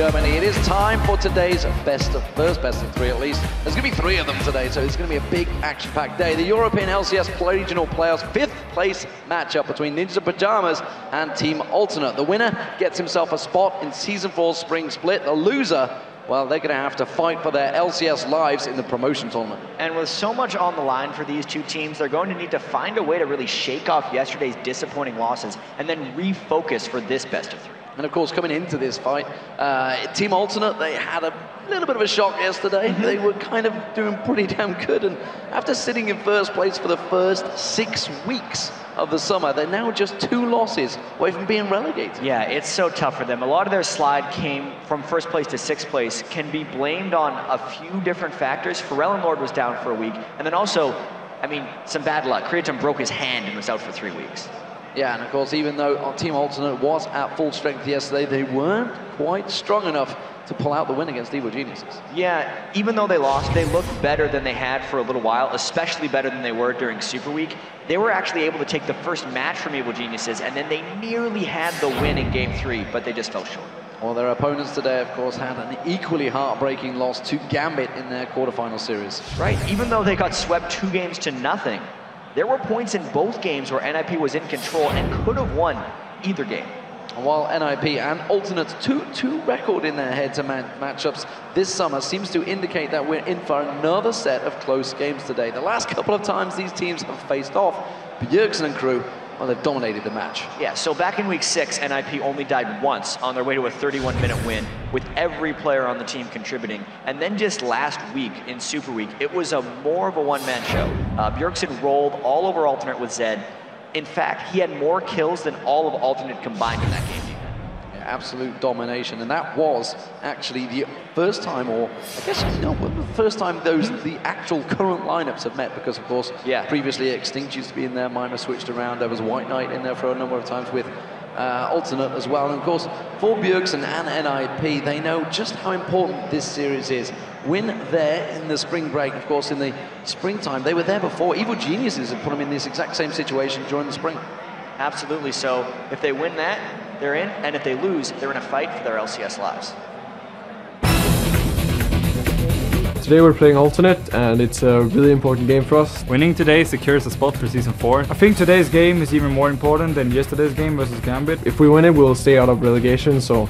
Germany. It is time for today's first best of three at least. There's going to be three of them today, so it's going to be a big action-packed day. The European LCS Regional Playoffs 5th place matchup between Ninjas in Pajamas and Team Alternate. The winner gets himself a spot in Season 4 Spring Split. The loser, well, they're going to have to fight for their LCS lives in the promotion tournament. And with so much on the line for these two teams, they're going to need to find a way to really shake off yesterday's disappointing losses and then refocus for this best of three. And of course, coming into this fight, Team Alternate, they had a little bit of a shock yesterday. They were kind of doing pretty damn good, and after sitting in first place for the first 6 weeks of the summer, they're now just 2 losses away from being relegated. Yeah, it's so tough for them. A lot of their slide came from first place to 6th place, can be blamed on a few different factors. Pharrell Lord was down for a week, and then also, I mean, some bad luck. Creaton broke his hand and was out for 3 weeks. Yeah, and of course, even though Team Alternate was at full strength yesterday, they weren't quite strong enough to pull out the win against Evil Geniuses. Yeah, even though they lost, they looked better than they had for a little while, especially better than they were during Super Week. They were actually able to take the first match from Evil Geniuses, and then they nearly had the win in Game 3, but they just fell short. Well, their opponents today, of course, had an equally heartbreaking loss to Gambit in their quarterfinal series. Right, even though they got swept 2 games to nothing, there were points in both games where NIP was in control and could have won either game. While NIP and Alternate's 2-2 record in their head-to-head matchups this summer seems to indicate that we're in for another set of close games today. The last couple of times these teams have faced off, Bjergsen and crew, well, they've dominated the match. Yeah, so back in week 6, NIP only died once on their way to a 31-minute win, with every player on the team contributing. And then just last week in Super Week, it was more of a one-man show. Bjergsen rolled all over Alternate with Zed. In fact, he had more kills than all of Alternate combined in that game. Yeah, absolute domination, and that was actually the first time, or I guess the first time the actual current lineups have met, because of course, previously Extinct used to be in there, Mima switched around, there was White Knight in there for a number of times with Alternate as well. And of course, for Bjergsen and NIP, they know just how important this series is. Win there in the spring break, of course, in the springtime. They were there before. Evil Geniuses had put them in this exact same situation during the spring. Absolutely. So if they win that, they're in, and if they lose, they're in a fight for their LCS lives. Today we're playing Alternate, and it's a really important game for us. Winning today secures a spot for Season 4. I think today's game is even more important than yesterday's game versus Gambit. If we win it, we'll stay out of relegation, so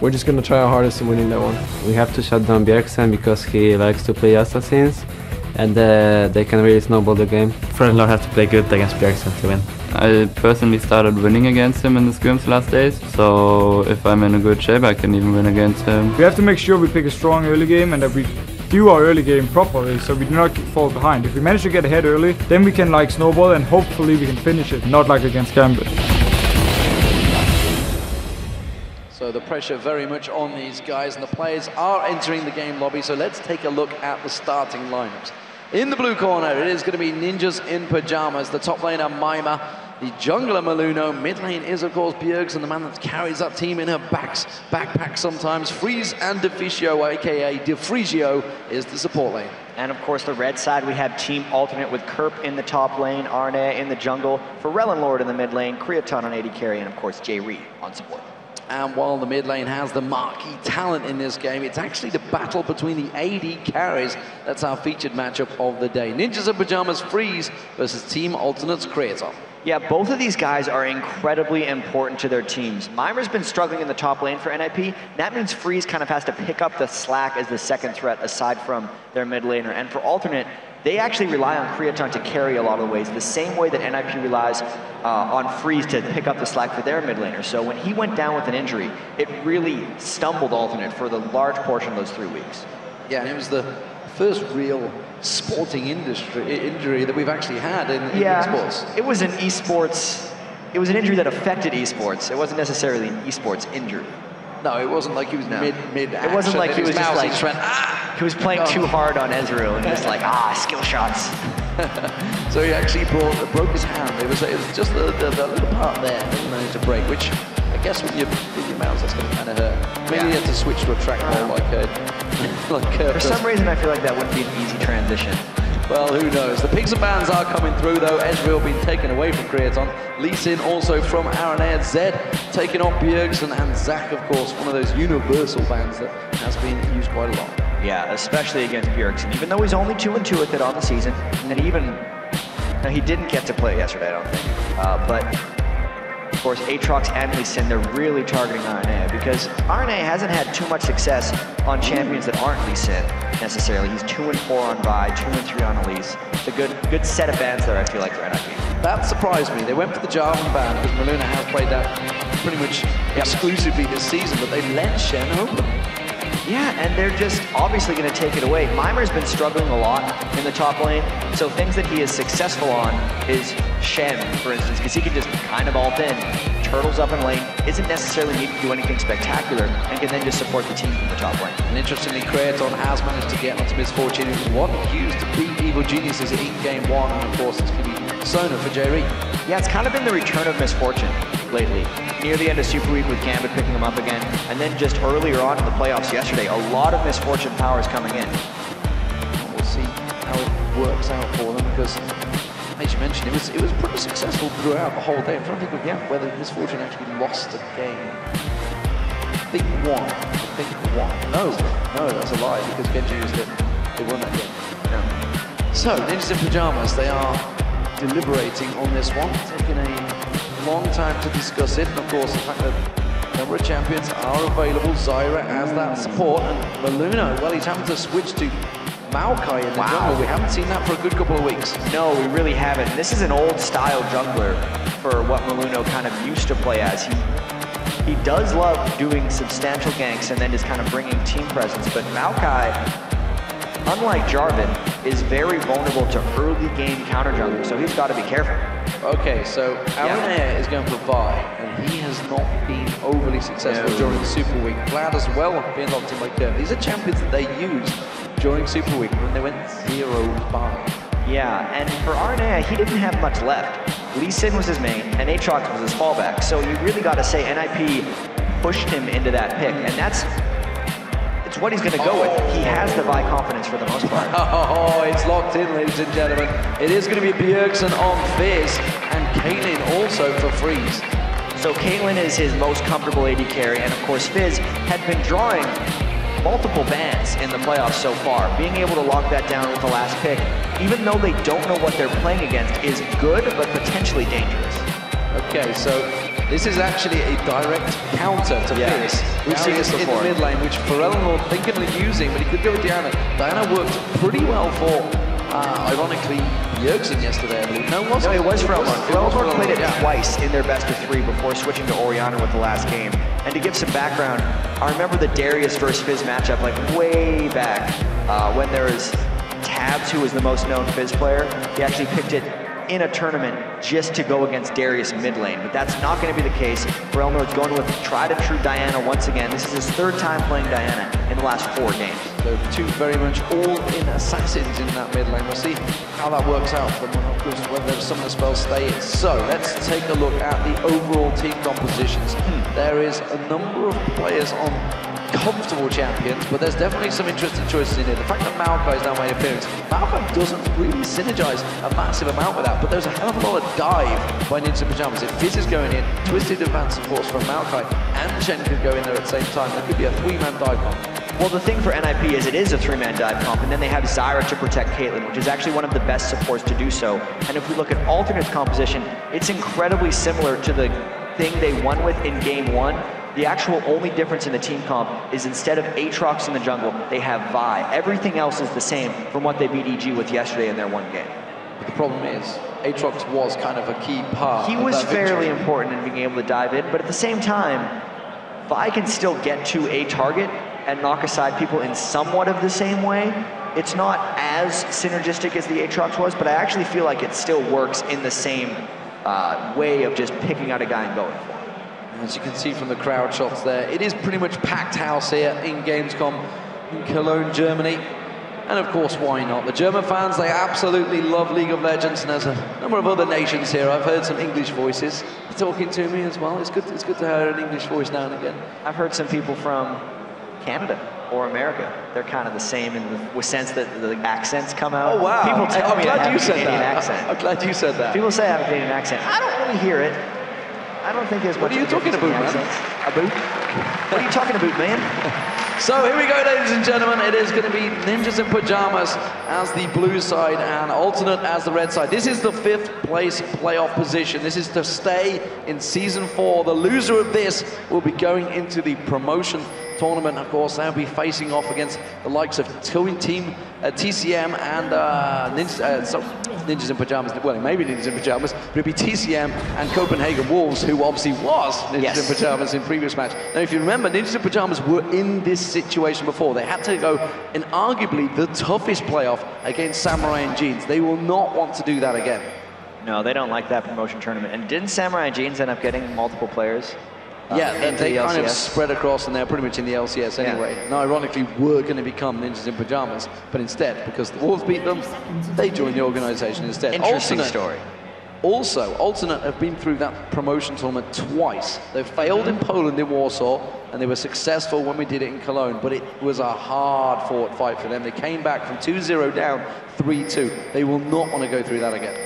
we're just going to try our hardest in winning that one. We have to shut down Bjergsen because he likes to play assassins, and they can really snowball the game. Fredlord have to play good against Bjergsen to win. I personally started winning against him in the scrims last days, so if I'm in a good shape I can even win against him. We have to make sure we pick a strong early game and that we do our early game properly, so we do not fall behind. If we manage to get ahead early, then we can snowball, and hopefully we can finish it, not like against Gambit. So the pressure very much on these guys, and the players are entering the game lobby, so let's take a look at the starting lineups. In the blue corner, it is going to be Ninjas in Pajamas, the top laner Mima, the jungler Maluno, mid lane is of course Bjergsen, the man that carries that team in her backpack sometimes. Freeze and Deficio, aka Defrigio, is the support lane. And of course the red side, we have Team Alternate with Kerp in the top lane, Arne in the jungle, Pharrell Lord in the mid lane, Creaton on AD carry, and of course J-Ree on support. And while the mid lane has the marquee talent in this game, it's actually the battle between the AD carries that's our featured matchup of the day. Ninjas in Pajamas Freeze versus Team Alternate's Creator. Yeah, both of these guys are incredibly important to their teams. Mimer's been struggling in the top lane for NIP. That means Freeze kind of has to pick up the slack as the second threat aside from their mid laner. And for Alternate, they actually rely on Creaton to carry a lot of the ways, the same way that NIP relies on Freeze to pick up the slack for their mid laner. So when he went down with an injury, it really stumbled Alternate for the large portion of those 3 weeks. Yeah, and it was the first real sporting injury that we've actually had in esports. It was an esports, it was an injury that affected esports. It wasn't necessarily an esports injury. No, it wasn't like he was mid action. It wasn't like he was just like, he was playing too hard on Ezreal and just like, skill shots. So he actually broke his hand. It was just the little part there that he managed to break, which I guess with your mouse that's going to kind of hurt. Maybe he had to switch to a trackball like For some reason I feel like that wouldn't be an easy transition. Well, who knows? The Pigs and Bands are coming through, though. Ezreal being taken away from Creaton. Lee Sin also from Aranea. Zed taking on Bjergsen, and Zach, of course, one of those universal bans that has been used quite a lot. Yeah, especially against Bjergsen, even though he's only 2-2 with it on the season, and even, now he didn't get to play yesterday, I don't think, but of course, Aatrox and Lee Sin, they're really targeting Aranea because Aranea hasn't had too much success on champions that aren't Lee Sin necessarily. He's 2-4 on Vi, 2-3 on Elise. It's a good set of bans there, I feel like, for NIP. That surprised me. They went for the Jarvan ban because Maluna has played that pretty much exclusively this season, but they let Shen open. Yeah, and they're just obviously going to take it away. Mimer's been struggling a lot in the top lane, so things that he is successful on is Shen, for instance, because he can just kind of ult in, turtles up in lane, isn't necessarily need to do anything spectacular, and can then just support the team from the top lane. And interestingly, Creaton has managed to get onto Misfortune, who won Hughes to beat Evil Geniuses in game 1, and of course it's going to be Sona for Jerry. Yeah, it's kind of been the return of Misfortune lately. Near the end of Super Week with Gambit picking him up again, and then just earlier on in the playoffs yesterday, a lot of Misfortune powers coming in. We'll see how it works out for them because, as you mentioned, it was pretty successful throughout the whole day. I'm trying to think of whether Misfortune actually lost a game. I think one. No, that's a lie because Genji used it. They won that game. No. So, Ninjas in Pajamas, they are deliberating on this one, taking a long time to discuss it, and of course the fact that a number of champions are available. Zyra has that support, and Maluna, well, he's having to switch to Maokai in the jungle. We haven't seen that for a good couple of weeks. No, we really haven't. This is an old style jungler for what Maluna kind of used to play as. He does love doing substantial ganks and then just kind of bringing team presence, but Maokai, unlike Jarvan, is very vulnerable to early game counter jungling, so he's got to be careful. Okay, so Aranea is going for Vi, and he has not been overly successful during the Super Week. Vlad as well being locked in by Curve. These are champions that they used during Super Week when they went 0-5. Yeah, and for Aranea, he didn't have much left. Lee Sin was his main, and Aatrox was his fallback, so you really got to say NIP pushed him into that pick, and that's what he's going to go with. He has the Vi confidence for the most part. Oh, it's locked in, ladies and gentlemen. It is going to be Bjergsen on Fizz, and Caitlyn also for Freeze. So Caitlyn is his most comfortable AD carry, and of course Fizz had been drawing multiple bans in the playoffs so far. Being able to lock that down with the last pick, even though they don't know what they're playing against, is good, but potentially dangerous. Okay, so this is actually a direct counter to Fizz. We've seen this in the mid lane, which Pharrell thinking of using, but he could go with Diana. Diana worked pretty well for, ironically, Bjergsen yesterday, I believe. No, it was Pharrell. Pharrell played it twice in their best of 3 before switching to Orianna with the last game. And to give some background, I remember the Darius versus Fizz matchup like way back when there was Tabs, who was the most known Fizz player. He actually picked it in a tournament just to go against Darius mid lane, but that's not going to be the case. Elnor's going with tried and true Diana once again. This is his 3rd time playing Diana in the last 4 games. So 2 very much all-in assassins in that mid lane. We'll see how that works out for them, and of course whether some of the spells stay in. So let's take a look at the overall team compositions. There is a number of players on comfortable champions, but there's definitely some interesting choices in here. The fact that Maokai is now made appearance, Maokai doesn't really synergize a massive amount with that, but there's a hell of a lot of dive by Ninja Pajamas. If Fizz is going in, Twisted advanced supports from Maokai, and Shen could go in there at the same time. That could be a 3-man dive comp. Well, the thing for NIP is it is a 3-man dive comp, and then they have Zyra to protect Caitlyn, which is actually one of the best supports to do so. And if we look at alternate composition, it's incredibly similar to the thing they won with in game 1. The actual only difference in the team comp is instead of Aatrox in the jungle, they have Vi. Everything else is the same from what they beat EG with yesterday in their 1 game. But the problem is, Aatrox was kind of a key part. He was fairly important in being able to dive in, but at the same time, Vi can still get to a target and knock aside people in somewhat of the same way. It's not as synergistic as the Aatrox was, but I actually feel like it still works in the same way of just picking out a guy and going for it. As you can see from the crowd shots there, it is pretty much packed house here in Gamescom in Cologne, Germany. And of course, why not? The German fans, they absolutely love League of Legends, and there's a number of other nations here. I've heard some English voices talking to me as well. It's good to hear an English voice now and again. I've heard some people from Canada. or America. They're kind of the same in the sense that the accents come out. Oh wow! People tell me I have a Canadian accent. I'm glad you said that. People say I have a Canadian accent. I don't really hear it. I don't think there's much. What are you talking about, man? About? What are you talking about, man? So here we go, ladies and gentlemen. It is going to be Ninjas in Pajamas as the blue side and Alternate as the red side. This is the 5th place playoff position. This is to stay in Season 4. The loser of this will be going into the promotion tournament. Of course, they'll be facing off against the likes of Team TCM and Ninjas in Pajamas. Well, maybe Ninjas in Pajamas, but it'll be TCM and Copenhagen Wolves, who obviously was Ninjas in Pajamas in previous match. Now, if you remember, Ninjas in Pajamas were in this situation before. They had to go in arguably the toughest playoff against Samurai and Jeans. They will not want to do that again. No, they don't like that promotion tournament. And didn't Samurai and Jeans end up getting multiple players? Yeah, they kind of spread across, and they're pretty much in the LCS anyway. And ironically, were going to become Ninjas in Pajamas, but instead, because the Wolves beat them, they joined the organization instead. Interesting story. Also, Alternate have been through that promotion tournament twice. They failed in Poland in Warsaw, and they were successful when we did it in Cologne, but it was a hard-fought fight for them. They came back from 2-0 down, 3-2. They will not want to go through that again.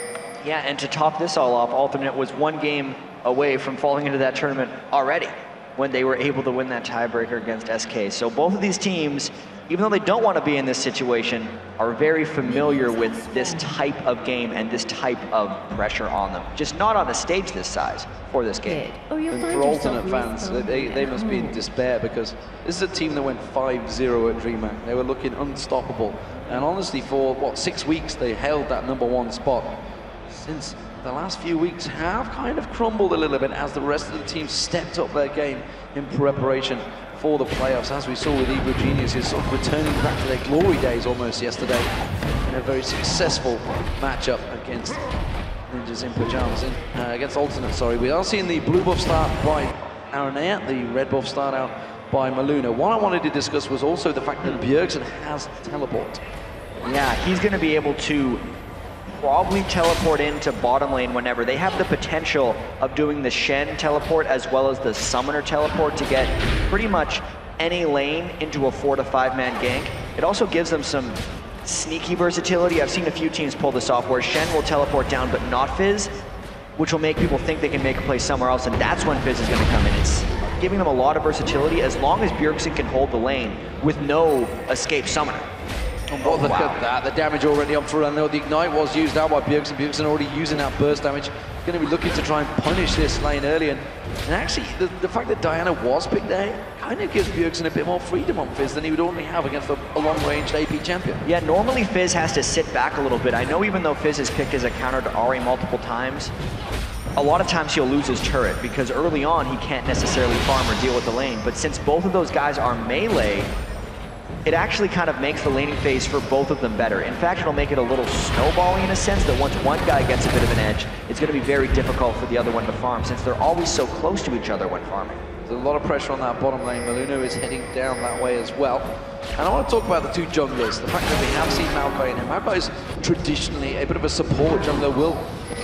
Yeah, and to top this all off, Alternate was 1 game away from falling into that tournament already when they were able to win that tiebreaker against SK. So both of these teams, even though they don't want to be in this situation, are very familiar with this type of game and this type of pressure on them. Just not on a stage this size for this game. And for Alternate fans, they must be in despair, because this is a team that went 5-0 at DreamHack. They were looking unstoppable. And honestly, for, what, 6 weeks, they held that #1 spot. Since the last few weeks have kind of crumbled a little bit as the rest of the team stepped up their game in preparation for the playoffs, as we saw with Evil Geniuses sort of returning back to their glory days almost yesterday in a very successful matchup against Ninjas in Pajamas, against Alternate, sorry. We are seeing the blue buff start by Aranea, the red buff start out by Maluna. What I wanted to discuss was also the fact that Bjergsen has teleport. Yeah, he's going to be able to probably teleport into bottom lane whenever. They have the potential of doing the Shen teleport as well as the Summoner teleport to get pretty much any lane into a 4 to 5 man gank. It also gives them some sneaky versatility. I've seen a few teams pull this off where Shen will teleport down but not Fizz, which will make people think they can make a play somewhere else, and that's when Fizz is going to come in. It's giving them a lot of versatility as long as Bjergsen can hold the lane with no escape Summoner. Oh, look at that, the damage already up for Unreal. The Ignite was used out by Bjergsen. Bjergsen already using that burst damage. Going to be looking to try and punish this lane early. And actually, the fact that Diana was picked there kind of gives Bjergsen a bit more freedom on Fizz than he would normally have against a long-ranged AP champion. Yeah, normally Fizz has to sit back a little bit. I know even though Fizz is picked as a counter to Ahri multiple times, a lot of times he'll lose his turret because early on he can't necessarily farm or deal with the lane. But since both of those guys are melee, it actually kind of makes the laning phase for both of them better. In fact, it'll make it a little snowballing in a sense that once one guy gets a bit of an edge, it's going to be very difficult for the other one to farm since they're always so close to each other when farming. There's a lot of pressure on that bottom lane. Maluna is heading down that way as well. And I want to talk about the 2 junglers. The fact that we have seen Maokai in him. Maokai is traditionally a bit of a support jungler, will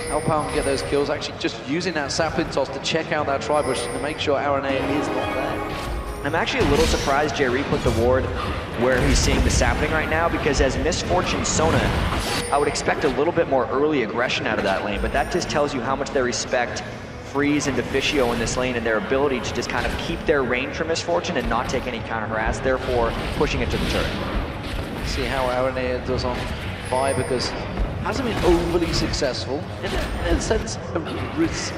help out and get those kills. Actually just using that sapling toss to check out that tri-bush to make sure Aranea is not there. I'm actually a little surprised Jerry put the ward where he's seeing the sapling right now, because as Misfortune Sona, I would expect a little bit more early aggression out of that lane, but that just tells you how much they respect Freeze and Deficio in this lane and their ability to just kind of keep their range from Misfortune and not take any counter harass, therefore pushing it to the turret. See how Aranea does on Vi, because hasn't been overly successful. In a sense, a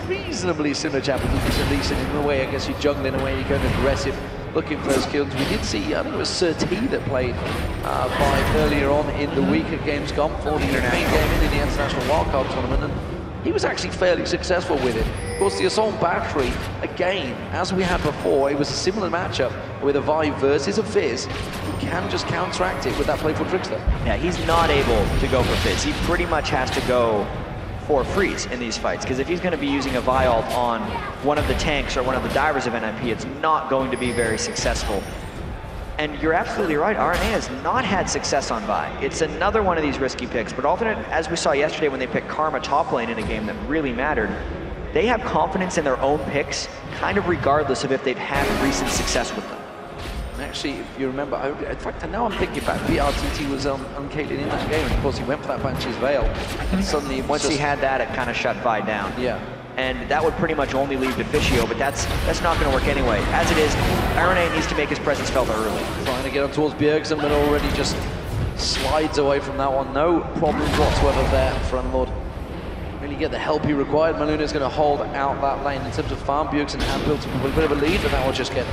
reasonably similar champion, at least in a way, I guess you're jungling away, you're going aggressive, looking for those kills. We did see, I think it was Sir T that played Vi earlier on in the week at Gamescom for the main game in the International Wildcard Tournament, and he was actually fairly successful with it. Of course, the Assault Battery, again, as we had before, it was a similar matchup with a Vi versus a Fizz. He can just counteract it with that Playful Trickster. Yeah, he's not able to go for Fizz. He pretty much has to go for Freeze in these fights, because if he's going to be using a Vi ult on one of the tanks or one of the divers of NIP, it's not going to be very successful. And you're absolutely right, RNA has not had success on Vi. It's another one of these risky picks, but Alternate, as we saw yesterday when they picked Karma top lane in a game that really mattered, they have confidence in their own picks, kind of regardless of if they've had recent success with them. actually, if you remember, in fact, now I'm thinking back, BRTT was on Caitlyn in that game, and of course he went for that Banshee's Veil, and suddenly Once he had that, it kind of shut Vi down. Yeah. And that would pretty much only leave Deficio, but that's not going to work anyway. As it is, RNA needs to make his presence felt early. Trying to get on towards Bjergsen, but already just slides away from that one. No problems whatsoever there for Unlord. Really get the help he required. Maluna's going to hold out that lane in terms of farm. Bjergsen had built up a bit of a lead, but that will just get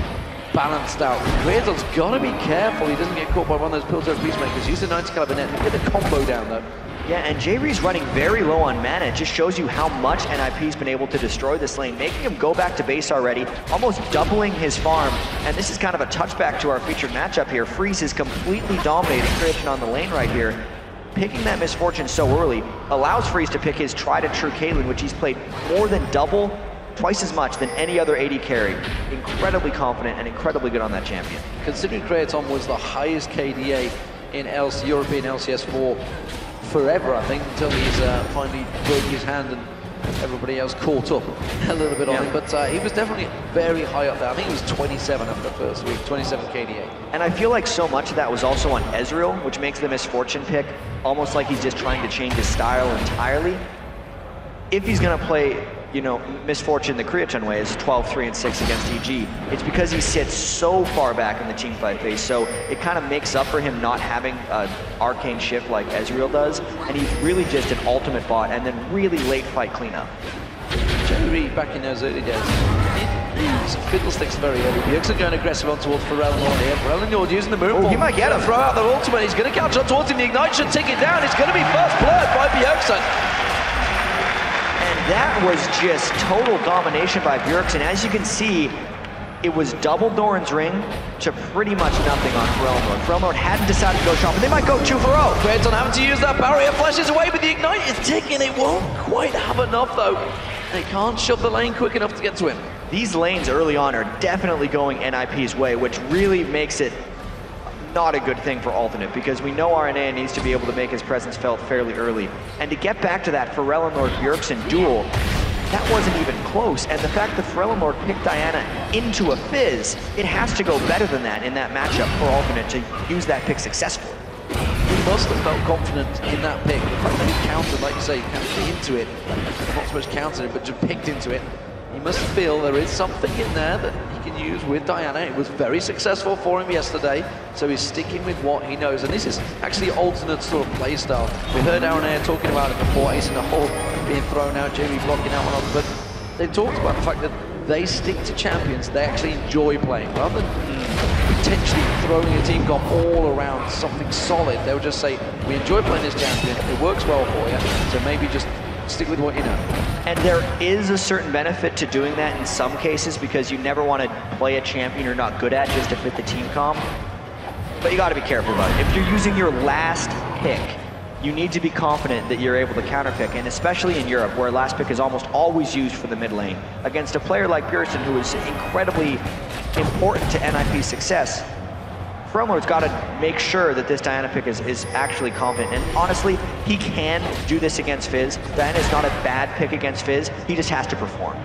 balanced out. Creator's got to be careful he doesn't get caught by one of those Piltover Peacemakers. Use the 90 caliber net and get the combo down though. Yeah, and J-Ree's running very low on mana. It just shows you how much NIP's been able to destroy this lane, making him go back to base already, almost doubling his farm. And this is kind of a touchback to our featured matchup here. Freeze is completely dominating Creation on the lane right here. Picking that Misfortune so early allows Freeze to pick his tried and true Caitlyn, which he's played more than double, twice as much than any other AD carry. Incredibly confident and incredibly good on that champion. Considering Creaton was the highest KDA in European LCS 4 forever, I think, until he's finally broke his hand and everybody else caught up a little bit on him. But he was definitely very high up there. I think he was 27 after the first week, 27 KDA. And I feel like so much of that was also on Ezreal, which makes the Misfortune pick almost like he's just trying to change his style entirely. If he's going to play, you know, Misfortune the Creaton way is 12-3-6 against EG, it's because he sits so far back in the teamfight phase, so it kind of makes up for him not having an arcane shift like Ezreal does, and he's really just an ultimate bot and then really late fight cleanup. J-Ree back in those early days, these fiddlesticks very early. Bjergsen going aggressive on towards Pharrell Nord here. Pharrell Nord using the moonfall. Oh, he might get him. Throw out the ultimate. He's going to catch on towards him. The ignite should take it down. It's going to be first blood by Bjergsen. That was just total domination by Bjergsen. As you can see, it was double Doran's ring to pretty much nothing on Pharrell Nord. Pharrell Nord hadn't decided to go shop, and they might go 2-for-0. Creaton having to use that barrier, flashes away, but the ignite is ticking. It won't quite have enough though. They can't shove the lane quick enough to get to him. These lanes early on are definitely going NIP's way, which really makes it not a good thing for Alternate, because we know RNA needs to be able to make his presence felt fairly early. And to get back to that Pharrell Nord Bjergsen duel, that wasn't even close. And the fact that Pharrell Nord picked Diana into a Fizz, it has to go better than that in that matchup for Alternate to use that pick successfully. He must have felt confident in that pick. The fact that he countered, like you say, he countered into it. Not so much countered it, but just picked into it. He must feel there is something in there that he can use with Diana. It was very successful for him yesterday, so he's sticking with what he knows. And this is actually Alternate sort of play style. We heard Aaron Air talking about it before, Ace in the hole being thrown out, Jamie blocking that one off, but they talked about the fact that they stick to champions they actually enjoy playing, rather than potentially throwing a team comp all around something solid. They'll just say, we enjoy playing this champion, it works well for you, so maybe just stick with what you know. And there is a certain benefit to doing that in some cases, because you never want to play a champion you're not good at just to fit the team comp. But you got to be careful about it. If you're using your last pick, you need to be confident that you're able to counterpick, and especially in Europe, where last pick is almost always used for the mid lane, against a player like Bjergsen, who is incredibly important to NIP's success. Fromlord's got to make sure that this Diana pick is actually confident, and honestly, he can do this against Fizz. Diana is not a bad pick against Fizz, he just has to perform.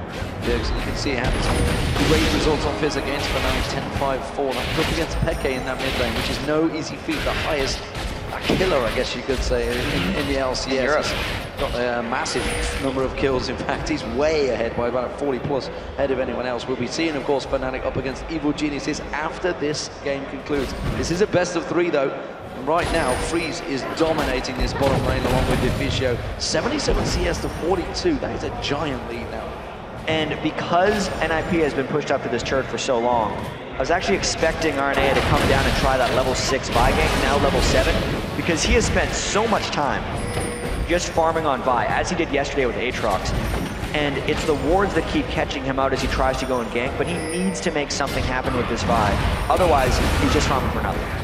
Bjergsen, you can see it happens. Great results on Fizz against Fnatic, 10-5-4. That up against Peke in that mid lane, which is no easy feat, the highest killer, I guess you could say, in the LCS. He's got a massive number of kills. In fact, he's way ahead by about 40 plus ahead of anyone else. We'll be seeing, of course, Fnatic up against Evil Geniuses after this game concludes. This is a best of 3 though. And right now, Freeze is dominating this bottom lane along with Deficio. 77 CS to 42. That is a giant lead now. And because NIP has been pushed up to this turret for so long, I was actually expecting RNA to come down and try that level 6 Vi gank, now level 7, because he has spent so much time just farming on Vi, as he did yesterday with Aatrox. And it's the wards that keep catching him out as he tries to go and gank, but he needs to make something happen with this Vi. Otherwise, he's just farming for nothing.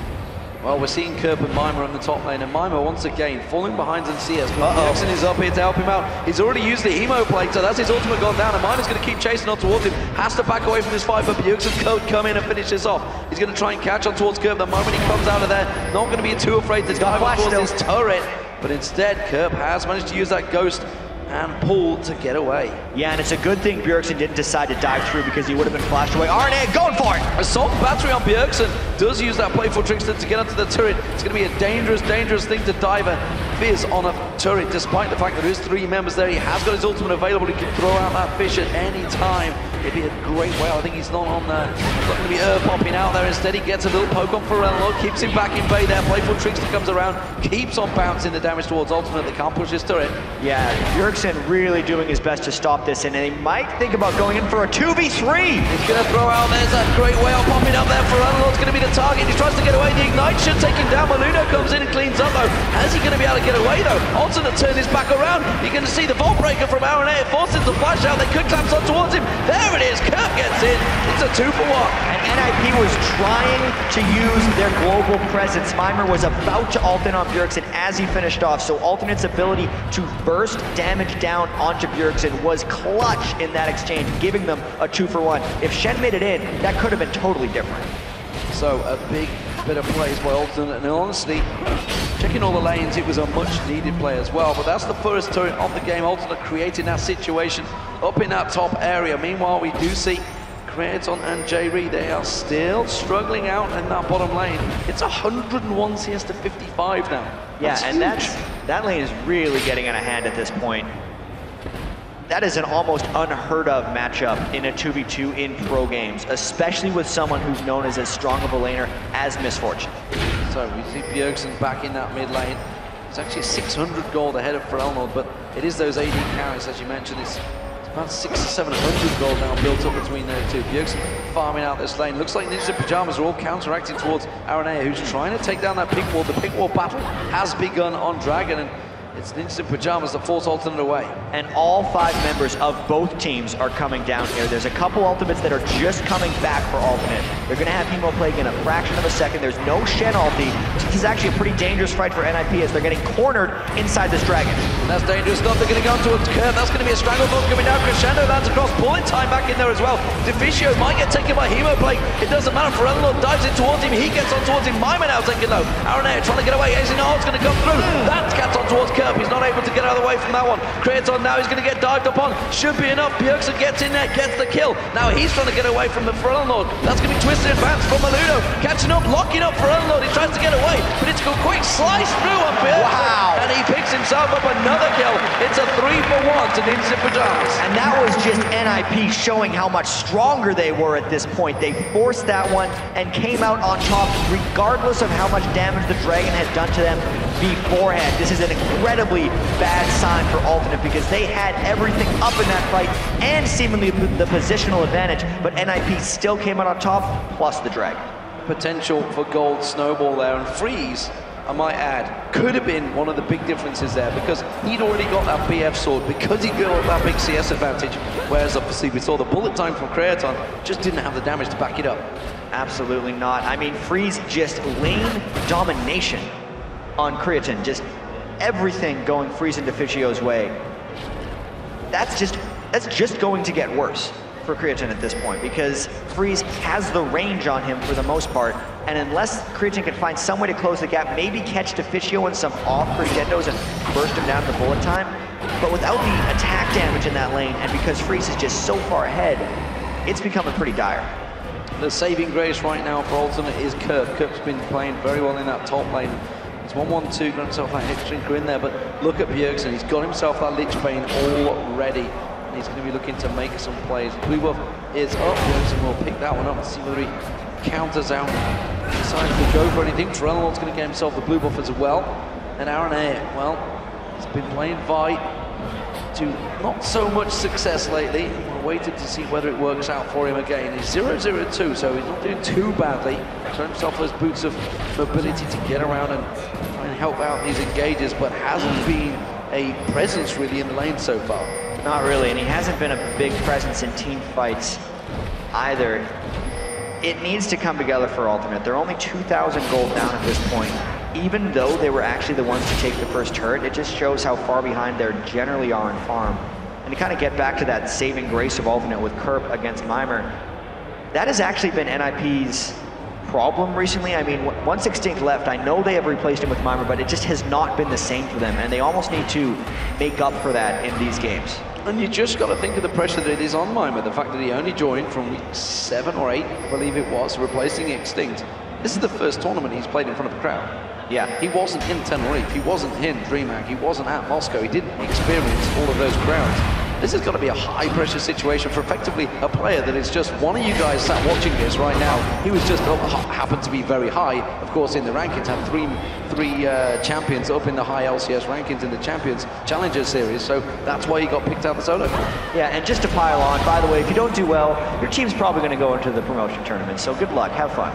Well, we're seeing Kerp and Mima on the top lane, and Mima once again falling behind in CS. Bjergsen is up here to help him out. He's already used the emo plate, so that's his ultimate gone down, and Mima's going to keep chasing on towards him. Has to back away from this fight, but Bjergsen's code come in and finish this off. He's going to try and catch on towards Kerp. The moment he comes out of there, not going to be too afraid to dive on towards this turret. But instead, Kerp has managed to use that ghost and pull to get away. Yeah, and it's a good thing Bjergsen didn't decide to dive through because he would have been flashed away. RNA going for it! Assault battery on Bjergsen does use that playful trickster to get onto the turret. It's going to be a dangerous, dangerous thing to dive a Fizz on a turret, despite the fact that there's 3 members there. He has got his ultimate available. He can throw out that fish at any time. It'd be a great whale. I think he's not on there. Not going to be popping out there. Instead, he gets a little poke on Forello, keeps him back in bay there. Playful trickster comes around, keeps on bouncing the damage towards ultimate. They can't push his turret. Yeah, Bjergsen really doing his best to stop this, and they might think about going in for a 2v3. He's going to throw out, there's that great whale popping up there. Forello's going to be the target. He tries to get away. The Ignite should take him down. Maluno comes in and cleans up though. How's he going to be able to get away though? Alternate turn his back around. You're going to see the Vault Breaker from RNA. It forces the flash out. They could clamp on towards him. There it is. Kirk gets in. It's a 2-for-1. And NIP was trying to use their global presence. Mimer was about to ult in on Bjergsen as he finished off, so Alternate's ability to burst damage down onto Bjergsen was clutch in that exchange, giving them a 2-for-1. If Shen made it in, that could have been totally different. So a big bit of plays by Alternate, and honestly, checking all the lanes, it was a much needed play as well, but that's the first turret of the game. Alternate creating that situation up in that top area. Meanwhile, we do see Creaton and J-Ree, they are still struggling out in that bottom lane. It's 101 CS to 55 now. Yeah, and that lane is really getting out of hand at this point. That is an almost unheard of matchup in a 2v2 in pro games, especially with someone who's known as strong of a laner as Misfortune. So we see Bjergsen back in that mid lane. It's actually 600 gold ahead of Forelnord, but it is those AD carries, as you mentioned. It's about 600 to 700 gold now built up between those two. Bjergsen farming out this lane. Looks like Ninjas in Pyjamas are all counteracting towards Aranea, who's trying to take down that pick wall. The pick wall battle has begun on Dragon, and it's Ninjas in Pyjamas that force Alternate away. And all 5 members of both teams are coming down here. There's a couple ultimates that are just coming back for Alternate. They're going to have Hemo Plague in a fraction of a second. There's no Shen ulti. This is actually a pretty dangerous fight for NIP as they're getting cornered inside this Dragon. And that's dangerous stuff. They're going to go towards Curve. That's going to be a stranglehold coming down. Crescendo lands across. Pulling time back in there as well. Deficio might get taken by Hemo Plague. It doesn't matter. Forello dives in towards him. He gets on towards him. Mimer now taking low. Aranea trying to get away. Azinard's going to come through. That's gets on towards Curve. He's not able to get out of the way from that one. Creaton now, he's going to get dived upon. Should be enough. Bjergsen gets in there, gets the kill. Now he's trying to get away from the Forelnord. That's going to be twisted advance from Maluno. Catching up, locking up Forelnord. He tries to get away, but it's a quick slice through on Bjergsen. Wow. And he picks himself up another kill. It's a 3-for-1 to Ninjas in Pyjamas. And that was just NIP showing how much stronger they were at this point. They forced that one and came out on top regardless of how much damage the Dragon had done to them beforehand. This is an incredibly bad sign for Alternate because they had everything up in that fight and seemingly the positional advantage, but NIP still came out on top, plus the Dragon. Potential for gold snowball there, and Freeze, I might add, could have been one of the big differences there because he'd already got that BF sword, because he got that big CS advantage, whereas obviously we saw the bullet time from Creaton, just didn't have the damage to back it up. Absolutely not. I mean, Freeze just lane domination on Creaton, just everything going Freeze and Deficio's way. That's just going to get worse for Creaton at this point because Freeze has the range on him for the most part, and unless Creaton can find some way to close the gap, maybe catch Deficio in some off crescendos and burst him down to bullet time, but without the attack damage in that lane, and because Freeze is just so far ahead, it's becoming pretty dire. The saving grace right now for Alternate is Kirk. Kirk's been playing very well in that top lane. It's 1-1-2, got himself that hit drinker in there, but look at Bjergsen, he's got himself that Lich Bane already. And he's going to be looking to make some plays. Blue buff is up, Bjergsen will pick that one up and see whether he counters out. Decides to go for anything. Forelnord's going to get himself the blue buff as well. And Aranea, well, he's been playing Vi to not so much success lately. We're waiting to see whether it works out for him again. He's 0-0-2, so he's not doing too badly. Shown himself those boots of mobility to get around and try and help out these engages, but hasn't been a presence really in the lane so far. Not really, and he hasn't been a big presence in team fights either. It needs to come together for Alternate. They're only 2,000 gold down at this point. Even though they were actually the ones to take the first turret, it just shows how far behind they generally are in farm. And to kind of get back to that saving grace of Alternate with Kerp against Mimer, that has actually been NIP's problem recently. I mean, once Extinct left, I know they have replaced him with Mimer, but it just has not been the same for them, and they almost need to make up for that in these games. And you just got to think of the pressure that it is on Mimer, the fact that he only joined from week 7 or 8, I believe it was, replacing Extinct. This is the first tournament he's played in front of a crowd. Yeah. He wasn't in Tenerife, he wasn't in DreamHack, he wasn't at Moscow, he didn't experience all of those crowds. This has got to be a high pressure situation for effectively a player that is just one of you guys sat watching this right now. He was just happened to be very high, of course, in the rankings, had three champions up in the high LCS rankings in the Champions Challenger Series, so that's why he got picked out the solo. Yeah, and just to pile on, by the way, if you don't do well, your team's probably going to go into the promotion tournament, so good luck, have fun.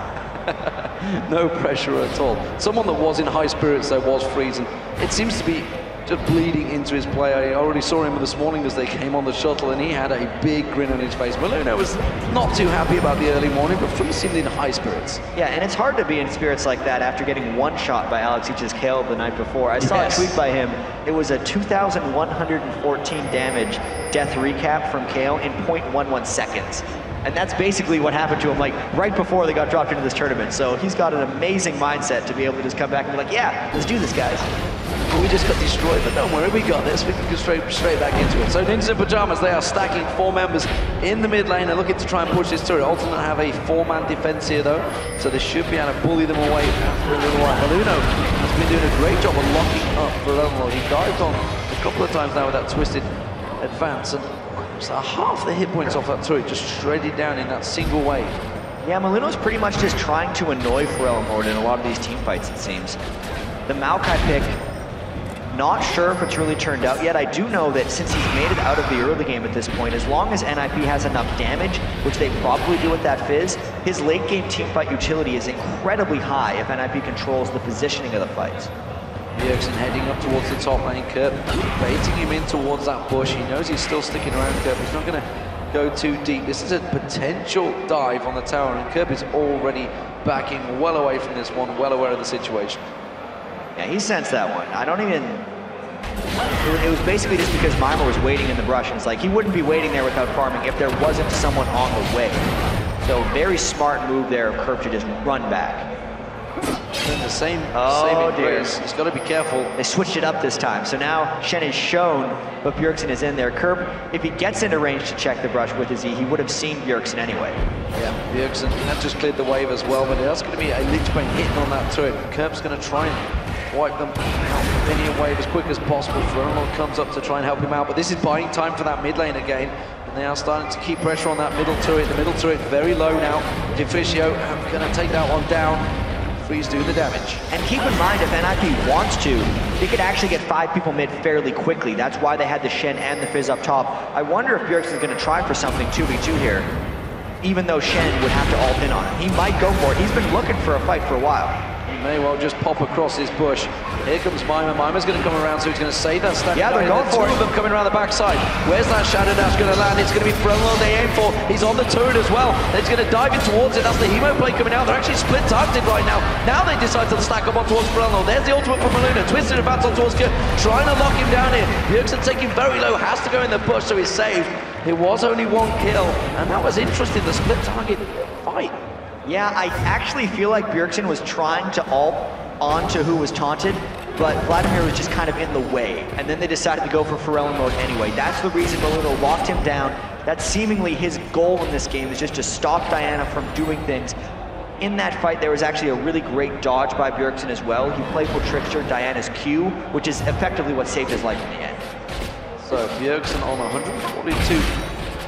No pressure at all. Someone that was in high spirits though was Freeze, and it seems to be just bleeding into his play. I already saw him this morning as they came on the shuttle, and he had a big grin on his face. Maluna was not too happy about the early morning, but Freeze seemed in high spirits. Yeah, and it's hard to be in spirits like that after getting one shot by Alex H's Kale the night before. I saw a tweet by him. It was a 2,114 damage death recap from Kale in 0.11 seconds. And that's basically what happened to him, like, right before they got dropped into this tournament. So he's got an amazing mindset to be able to just come back and be like, yeah, let's do this, guys. We just got destroyed, but don't worry, we got this. We can go straight back into it. So Ninjas in Pajamas, they are stacking 4 members in the mid lane. They're looking to try and push this turret. Alternate have a 4-man defense here, though, so they should be able to bully them away after a little while. Maluno has been doing a great job of locking up for Level. He dived on a couple of times now with that twisted advance, and so half the hit points off that turret just shredded down in that single wave. Yeah, Maluno's pretty much just trying to annoy Pharrell Mord in a lot of these team fights, it seems. The Maokai pick, not sure if it's really turned out yet. I do know that since he's made it out of the early game at this point, as long as NIP has enough damage, which they probably do with that Fizz, his late game team fight utility is incredibly high if NIP controls the positioning of the fights. Bjergsen heading up towards the top lane. Kerp baiting him in towards that bush. He knows he's still sticking around Kerp. He's not going to go too deep. This is a potential dive on the tower, and Kerp is already backing well away from this one, well aware of the situation. Yeah, he sensed that one. I don't even... It was basically just because Mimer was waiting in the brush, and it's like he wouldn't be waiting there without farming if there wasn't someone on the way. So very smart move there of Kerp to just run back. In the same dear. race. He's got to be careful. They switched it up this time, so now Shen is shown, but Bjergsen is in there. Kerp, if he gets into range to check the brush with his E, he would have seen Bjergsen anyway. Yeah, Bjergsen, that just cleared the wave as well, but that's going to be a Lich Bane hitting on that turret. Kerp's going to try and wipe them out minion wave as quick as possible. Fernald comes up to try and help him out, but this is buying time for that mid lane again. And they are starting to keep pressure on that middle turret. The middle turret very low now. Deficio going to take that one down. Freeze doing the damage. And keep in mind, if NIP wants to, they could actually get 5 people mid fairly quickly. That's why they had the Shen and the Fizz up top. I wonder if Bjergsen's going to try for something 2v2 here, even though Shen would have to ult in on him. He might go for it. He's been looking for a fight for a while. He may well just pop across his bush. Here comes Mimer. Mimer's going to come around, so he's going to save that stack. Yeah, they're going for it. 2 of them coming around the backside. Where's that Shadow Dash going to land? It's going to be Frello they aim for. He's on the turret as well. He's going to dive in towards it. That's the Hemo play coming out. They're actually split targeted right now. Now they decide to stack up on towards Frello. There's the ultimate from Maluna. Twisted advance on towards Kerp, trying to lock him down here. Bjergsen taking very low, has to go in the bush, so he's saved. It was only 1 kill, and that was interesting, the split target fight. Yeah, I actually feel like Bjergsen was trying to ult onto who was taunted, but Vladimir was just kind of in the way, and then they decided to go for Pharrell mode anyway. That's the reason Maluna locked him down. That's seemingly his goal in this game, is just to stop Diana from doing things. In that fight, there was actually a really great dodge by Bjergsen as well. He playful trickster Diana's Q, which is effectively what saved his life in the end. So Bjergsen on 142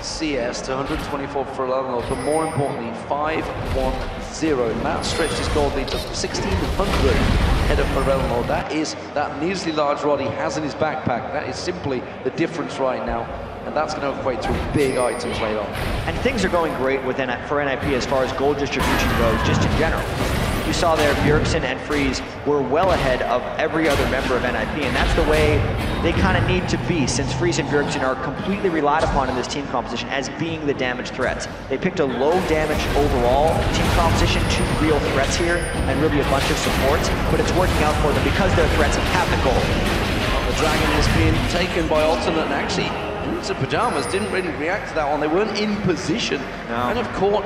CS to 124 for Level, but more importantly, 5-1-0. Matt stretched his gold lead to 1,600 ahead of Pharrell. That is that needlessly large rod he has in his backpack. That is simply the difference right now, and that's going to equate to a big items later on. And things are going great for NIP as far as gold distribution goes, just in general. You saw there, Bjergsen and Freeze were well ahead of every other member of NIP, and that's the way they kind of need to be, since Freeze and Bjergsen are completely relied upon in this team composition as being the damage threats. They picked a low damage overall team composition, 2 real threats here, and really a bunch of supports, but it's working out for them because their threats have the gold. Well, the Dragon is being taken by Alternate, and actually, Ninjas in Pajamas didn't really react to that one. They weren't in position, and have caught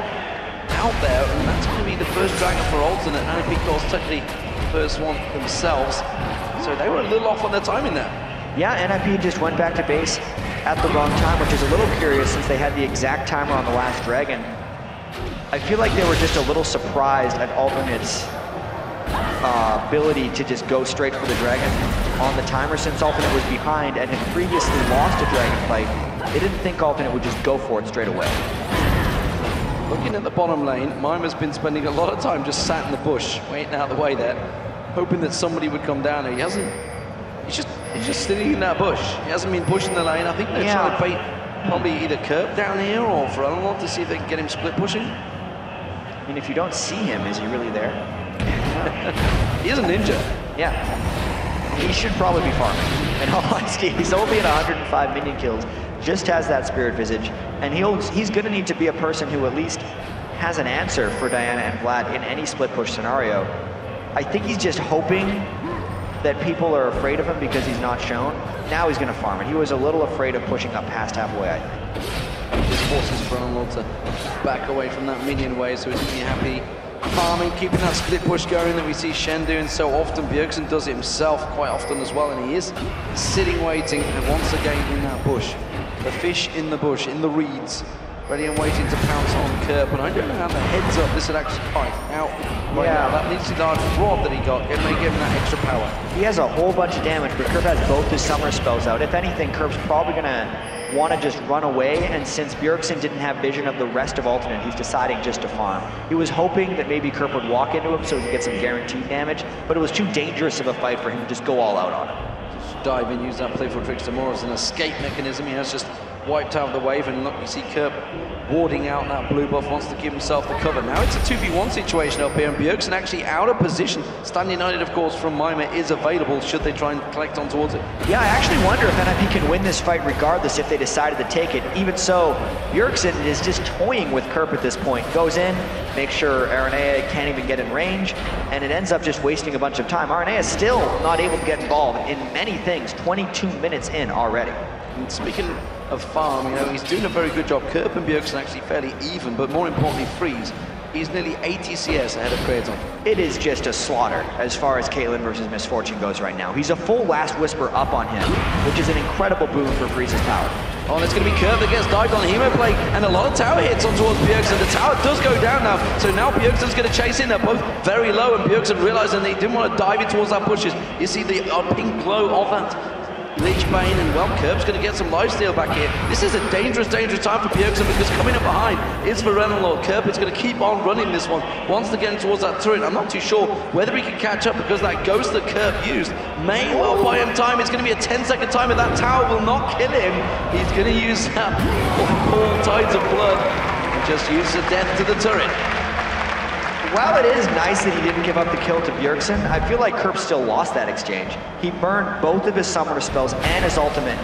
out there, and that's going to be the first Dragon for Alternate, and I think it was technically the first one themselves. So they were a little off on their timing there. Yeah, NIP just went back to base at the wrong time, which is a little curious since they had the exact timer on the last Dragon. I feel like they were just a little surprised at Alternate's ability to just go straight for the Dragon on the timer, since Alternate was behind and had previously lost a Dragon fight. They didn't think Alternate would just go for it straight away. Looking at the bottom lane, Mimer's been spending a lot of time just sat in the bush, waiting out the way there, hoping that somebody would come down. He hasn't. He's just sitting in that bush. He hasn't been pushing the lane. I think they're trying to bait probably either Kerp down here or for Unlock to see if they can get him split pushing. I mean, if you don't see him, is he really there? He is a ninja. Yeah. He should probably be farming. In all honesty, he's only at 105 minion kills, just has that Spirit Visage, and he's going to need to be a person who at least has an answer for Diana and Vlad in any split push scenario. I think he's just hoping that people are afraid of him because he's not shown. Now he's going to farm it. He was a little afraid of pushing up past halfway, I think. This forces Frontal to back away from that minion wave, so he's going to be happy farming, keeping that split push going that we see Shen doing so often. Bjergsen does it himself quite often as well, and he is sitting waiting, and once again in that bush. The fish in the bush, in the reeds, ready and waiting to pounce on Kerp, and I don't know how the heads up this would actually fight out right now. That needs to large rod that he got, it may give him that extra power. He has a whole bunch of damage, but Kerp has both his summer spells out. If anything, Kerp's probably gonna want to just run away, and since Bjergsen didn't have vision of the rest of Alternate, he's deciding just to farm. He was hoping that maybe Kerp would walk into him so he could get some guaranteed damage, but it was too dangerous of a fight for him to just go all out on him. Just dive in, use that playful trickster more as an escape mechanism. He has just wiped out the wave, and look, you see Kerp warding out that blue buff, wants to give himself the cover. Now it's a 2v1 situation up here, and Bjergsen actually out of position. Stand United, of course, from Mime is available should they try and collect on towards it. Yeah, I actually wonder if NIP can win this fight regardless if they decided to take it. Even so, Bjergsen is just toying with Kerp at this point. Goes in, makes sure Aranea can't even get in range, and it ends up just wasting a bunch of time. Aranea is still not able to get involved in many things, 22 minutes in already. And speaking of farm, you know, he's doing a very good job. Kerp and Bjergsen actually fairly even, but more importantly, Freeze. He's nearly 80 CS ahead of Kraton. It is just a slaughter as far as Caitlyn versus Misfortune goes right now. He's a full Last Whisper up on him, which is an incredible boon for Freeze's power. Oh, and it's going to be Kerp that gets dived on Hemoplate, and a lot of tower hits on towards Bjergsen. The tower does go down now, so now Bjergsen's going to chase in. They're both very low, and Bjergsen realizing they didn't want to dive in towards that pushes. You see the pink glow of that Lich Bane, and well, Kerp's going to get some lifesteal back here. This is a dangerous, dangerous time for Bjergsen, because coming up behind is Lord. Kerp is going to keep on running this one. Wants to get towards that turret. I'm not too sure whether he can catch up, because that ghost that Kerp used may well buy him time. It's going to be a 10-second timer. That tower will not kill him. He's going to use that all tides of blood and just use the death to the turret. While it is nice that he didn't give up the kill to Bjergsen, I feel like Kerp still lost that exchange. He burned both of his summoner spells and his ultimate.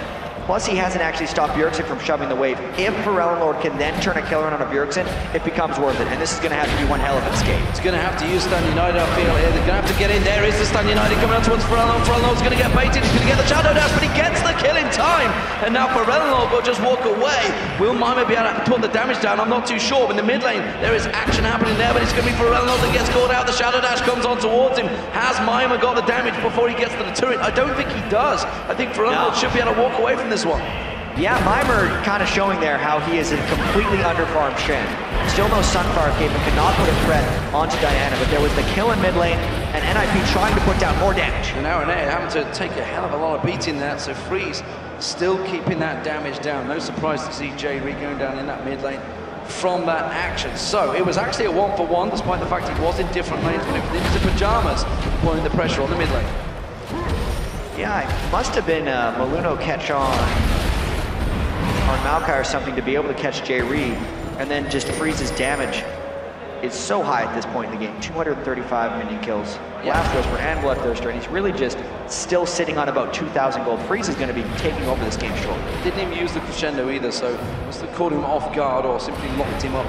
Plus, he hasn't actually stopped Bjergsen from shoving the wave. If Lord can then turn a killer on a Bjergsen, it becomes worth it. And this is going to have to be one hell of an escape. He's going to have to use Stand United, I feel here. They're going to have to get in. There is the Stand United coming out towards Lord. Lord's going to get baited. He's going to get the Shadow Dash, but he gets the kill in time. And now Lord will just walk away. Will Mime be able to put the damage down? I'm not too sure. But in the mid lane, there is action happening there, but it's going to be Lord that gets caught out. The Shadow Dash comes on towards him. Has Mime got the damage before he gets to the turret? I don't think he does. I think Lord should be able to walk away from this one. Yeah, Mimer kind of showing there how he is a completely underfarmed Shen. Still no Sunfire Cape and cannot put a threat onto Diana, but there was the kill in mid lane, and NIP trying to put down more damage. And Aranea having to take a hell of a lot of beating there, so Freeze still keeping that damage down. No surprise to see J Reed going down in that mid lane from that action. So it was actually a 1-for-1, despite the fact he was in different lanes when it was into Pajamas, putting the pressure on the mid lane. Yeah, it must have been a Maluno catch on Maokai or something to be able to catch J Reed, and then just Freeze's damage is so high at this point in the game. 235 minion kills, Last Whisper and Bloodthirster, and he's really just still sitting on about 2,000 gold. Freeze is going to be taking over this game shortly. Didn't even use the crescendo either, so must have caught him off guard or simply locked him up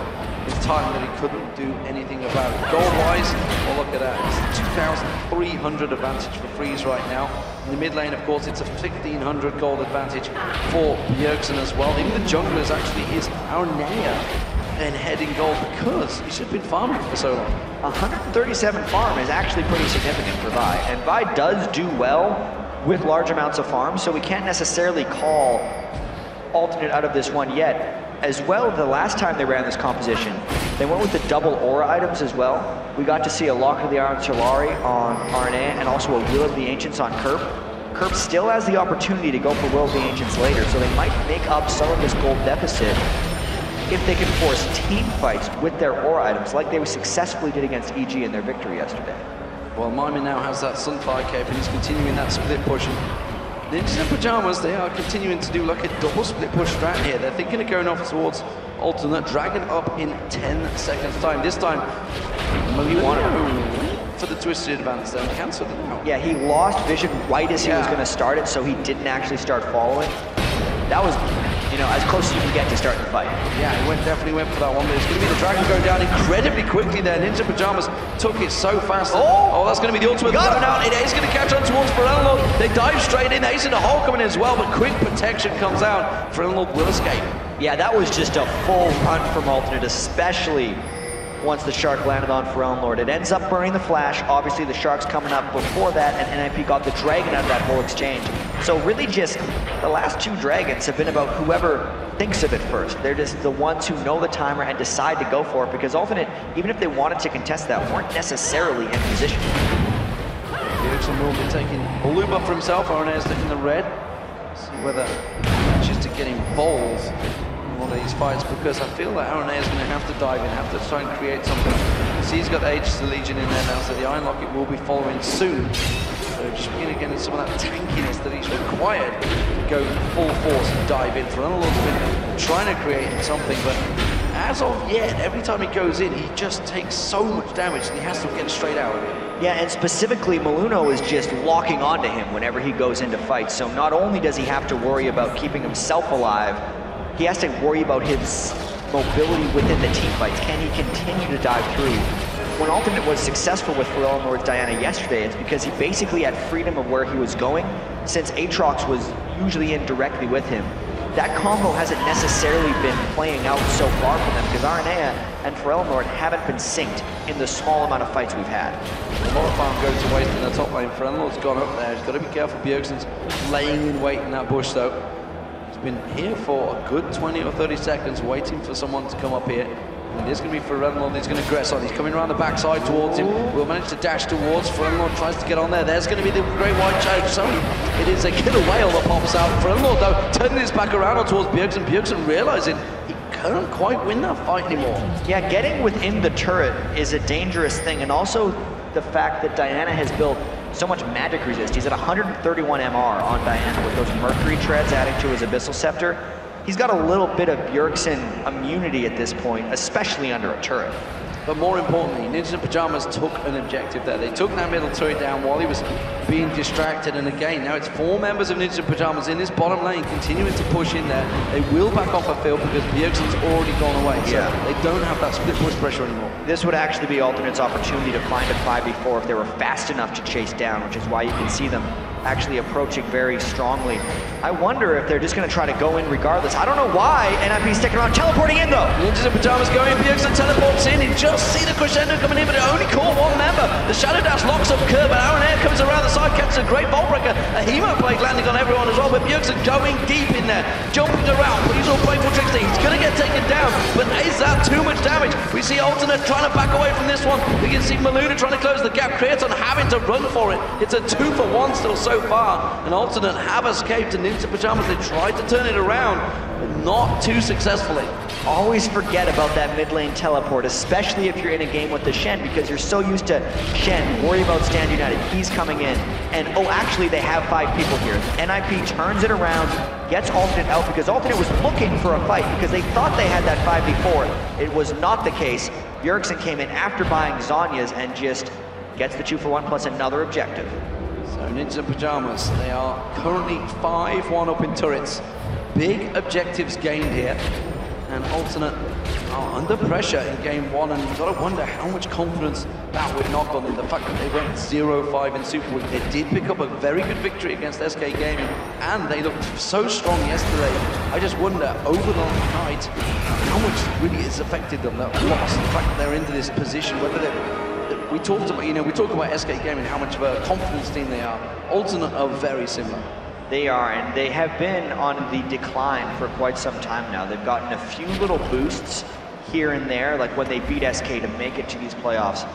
in time that he couldn't do anything about it. Gold-wise, well, look at that. It's 2,300 advantage for Freeze right now. In the mid lane, of course, it's a 1,500 gold advantage for Bjergsen as well. Even the junglers actually is Aranea and head in gold because he's just been farming for so long. 137 farm is actually pretty significant for Vi, and Vi does do well with large amounts of farm, so we can't necessarily call alternate out of this one yet. As well, the last time they ran this composition, they went with the double aura items as well. We got to see a Lock of the Iron Solari on RNA and also a Will of the Ancients on Kerp. Kerp still has the opportunity to go for Will of the Ancients later, so they might make up some of this gold deficit if they can force team fights with their aura items like they successfully did against EG in their victory yesterday. Well, Miming now has that Sunfire cape and he's continuing that split push. Ninjas in Pajamas, they are continuing to do like a double split push strat here. They're thinking of going off towards alternate, dragging up in 10 seconds time. This time, Malino for the twisted advance then cancelled it out. Yeah, he lost vision right as he was going to start it, so he didn't actually start following. That was, you know, as close as you can get to starting the fight. Yeah, he definitely went for that one, but it's going to be the Dragon going down incredibly quickly there. Ninja Pajamas took it so fast. Oh, that's going to be the ultimate going out. It is going to catch on towards Ferelnlord. They dive straight in. Ace in the hole coming in as well, but quick protection comes out. Ferelnlord will escape. Yeah, that was just a full run from alternate, especially once the Shark landed on Ferelnlord. It ends up burning the Flash. Obviously, the Shark's coming up before that, and NIP got the Dragon out of that whole exchange. So really just, the last two Dragons have been about whoever thinks of it first. They're just the ones who know the timer and decide to go for it, because alternate, even if they wanted to contest that, weren't necessarily in position. Ericsson will be taking blue buff for himself. Aronair's taking the red. See whether just to get involved in one of these fights, because I feel that Aronair's going to have to dive in, have to try and create something. See, he's got the Aegis of the Legion in there now, so the Iron Locket will be following soon. So just beginning again some of that tankiness that he's required to go full force and dive in. Ferelnlord's been trying to create something, but as of yet, every time he goes in, he just takes so much damage and he has to get straight out of it. Yeah, and specifically, Maluno is just locking onto him whenever he goes into fights. So not only does he have to worry about keeping himself alive, he has to worry about his mobility within the team fights. Can he continue to dive through? When Alternate was successful with Ferelnlord's Diana yesterday, it's because he basically had freedom of where he was going, since Aatrox was usually in directly with him. That combo hasn't necessarily been playing out so far for them, because Aranea and Ferelnlord haven't been synced in the small amount of fights we've had. A lot of farm goes to waste in the top lane. Ferelnlord's gone up there. He's got to be careful. Bjergsen's laying in wait in that bush though. He's been here for a good 20 or 30 seconds waiting for someone to come up here. And it is going to be Ferelnlord. He's going to aggress on. He's coming around the backside towards him. Will manage to dash towards. Ferelnlord tries to get on there. There's going to be the great white choke. Sorry, it is a killer whale that pops out. Ferelnlord though turning his back around towards Bjergsen. Bjergsen realizing he can't quite win that fight anymore. Yeah, getting within the turret is a dangerous thing, and also the fact that Diana has built so much magic resist. He's at 131 MR on Diana with those Mercury treads adding to his Abyssal Scepter. He's got a little bit of Bjergsen immunity at this point, especially under a turret. But more importantly, Ninjas in Pajamas took an objective there. They took that middle turret down while he was being distracted, and again, now it's 4 members of Ninjas in Pajamas in this bottom lane continuing to push in there. They will back off a field because Bjergsen's already gone away, so they don't have that split push pressure anymore. This would actually be Alternate's opportunity to find a 5v4 if they were fast enough to chase down, which is why you can see them actually approaching very strongly. I wonder if they're just going to try to go in regardless. I don't know why NIP's sticking around, teleporting in though. Ninjas in Pajamas going, Bjergsen teleports in. He just see the crescendo coming in, but it only caught 1 member. The Shadow Dash locks up Kerr, but Aronair comes around the side, catches a great Vault Breaker. A Hemo Plague landing on everyone as well, but Bjergsen going deep in there, jumping around, but he's all playful tricks. He's going to get taken down, but is that too much damage? We see Alternate trying to back away from this one. We can see Maluna trying to close the gap. Creaton having to run for it. It's a 2-for-1 still so far, and Alternate have escaped, and Ninja Pajamas, they tried to turn it around, but not too successfully. Always forget about that mid lane teleport, especially if you're in a game with the Shen, because you're so used to Shen, worry about Stand United, he's coming in, and oh, actually they have 5 people here. NIP turns it around, gets Alternate out, because Alternate was looking for a fight, because they thought they had that 5v4. It was not the case. Bjergsen came in after buying Zhonya's and just gets the 2-for-1 plus another objective. So Ninjas in Pajamas, they are currently 5-1 up in turrets. Big objectives gained here. And Alternate under pressure in game 1, and you've got to wonder how much confidence that would knock on them. The fact that they went 0-5 in Super Week, they did pick up a very good victory against SK Gaming, and they looked so strong yesterday. I just wonder, over the night, how much really has affected them, that loss, the fact that they're into this position, whether we talked about, we talk about SK Gaming, how much of a confidence team they are. Alternate are very similar. They are, and they have been on the decline for quite some time now. They've gotten a few little boosts here and there, like when they beat SK to make it to these playoffs.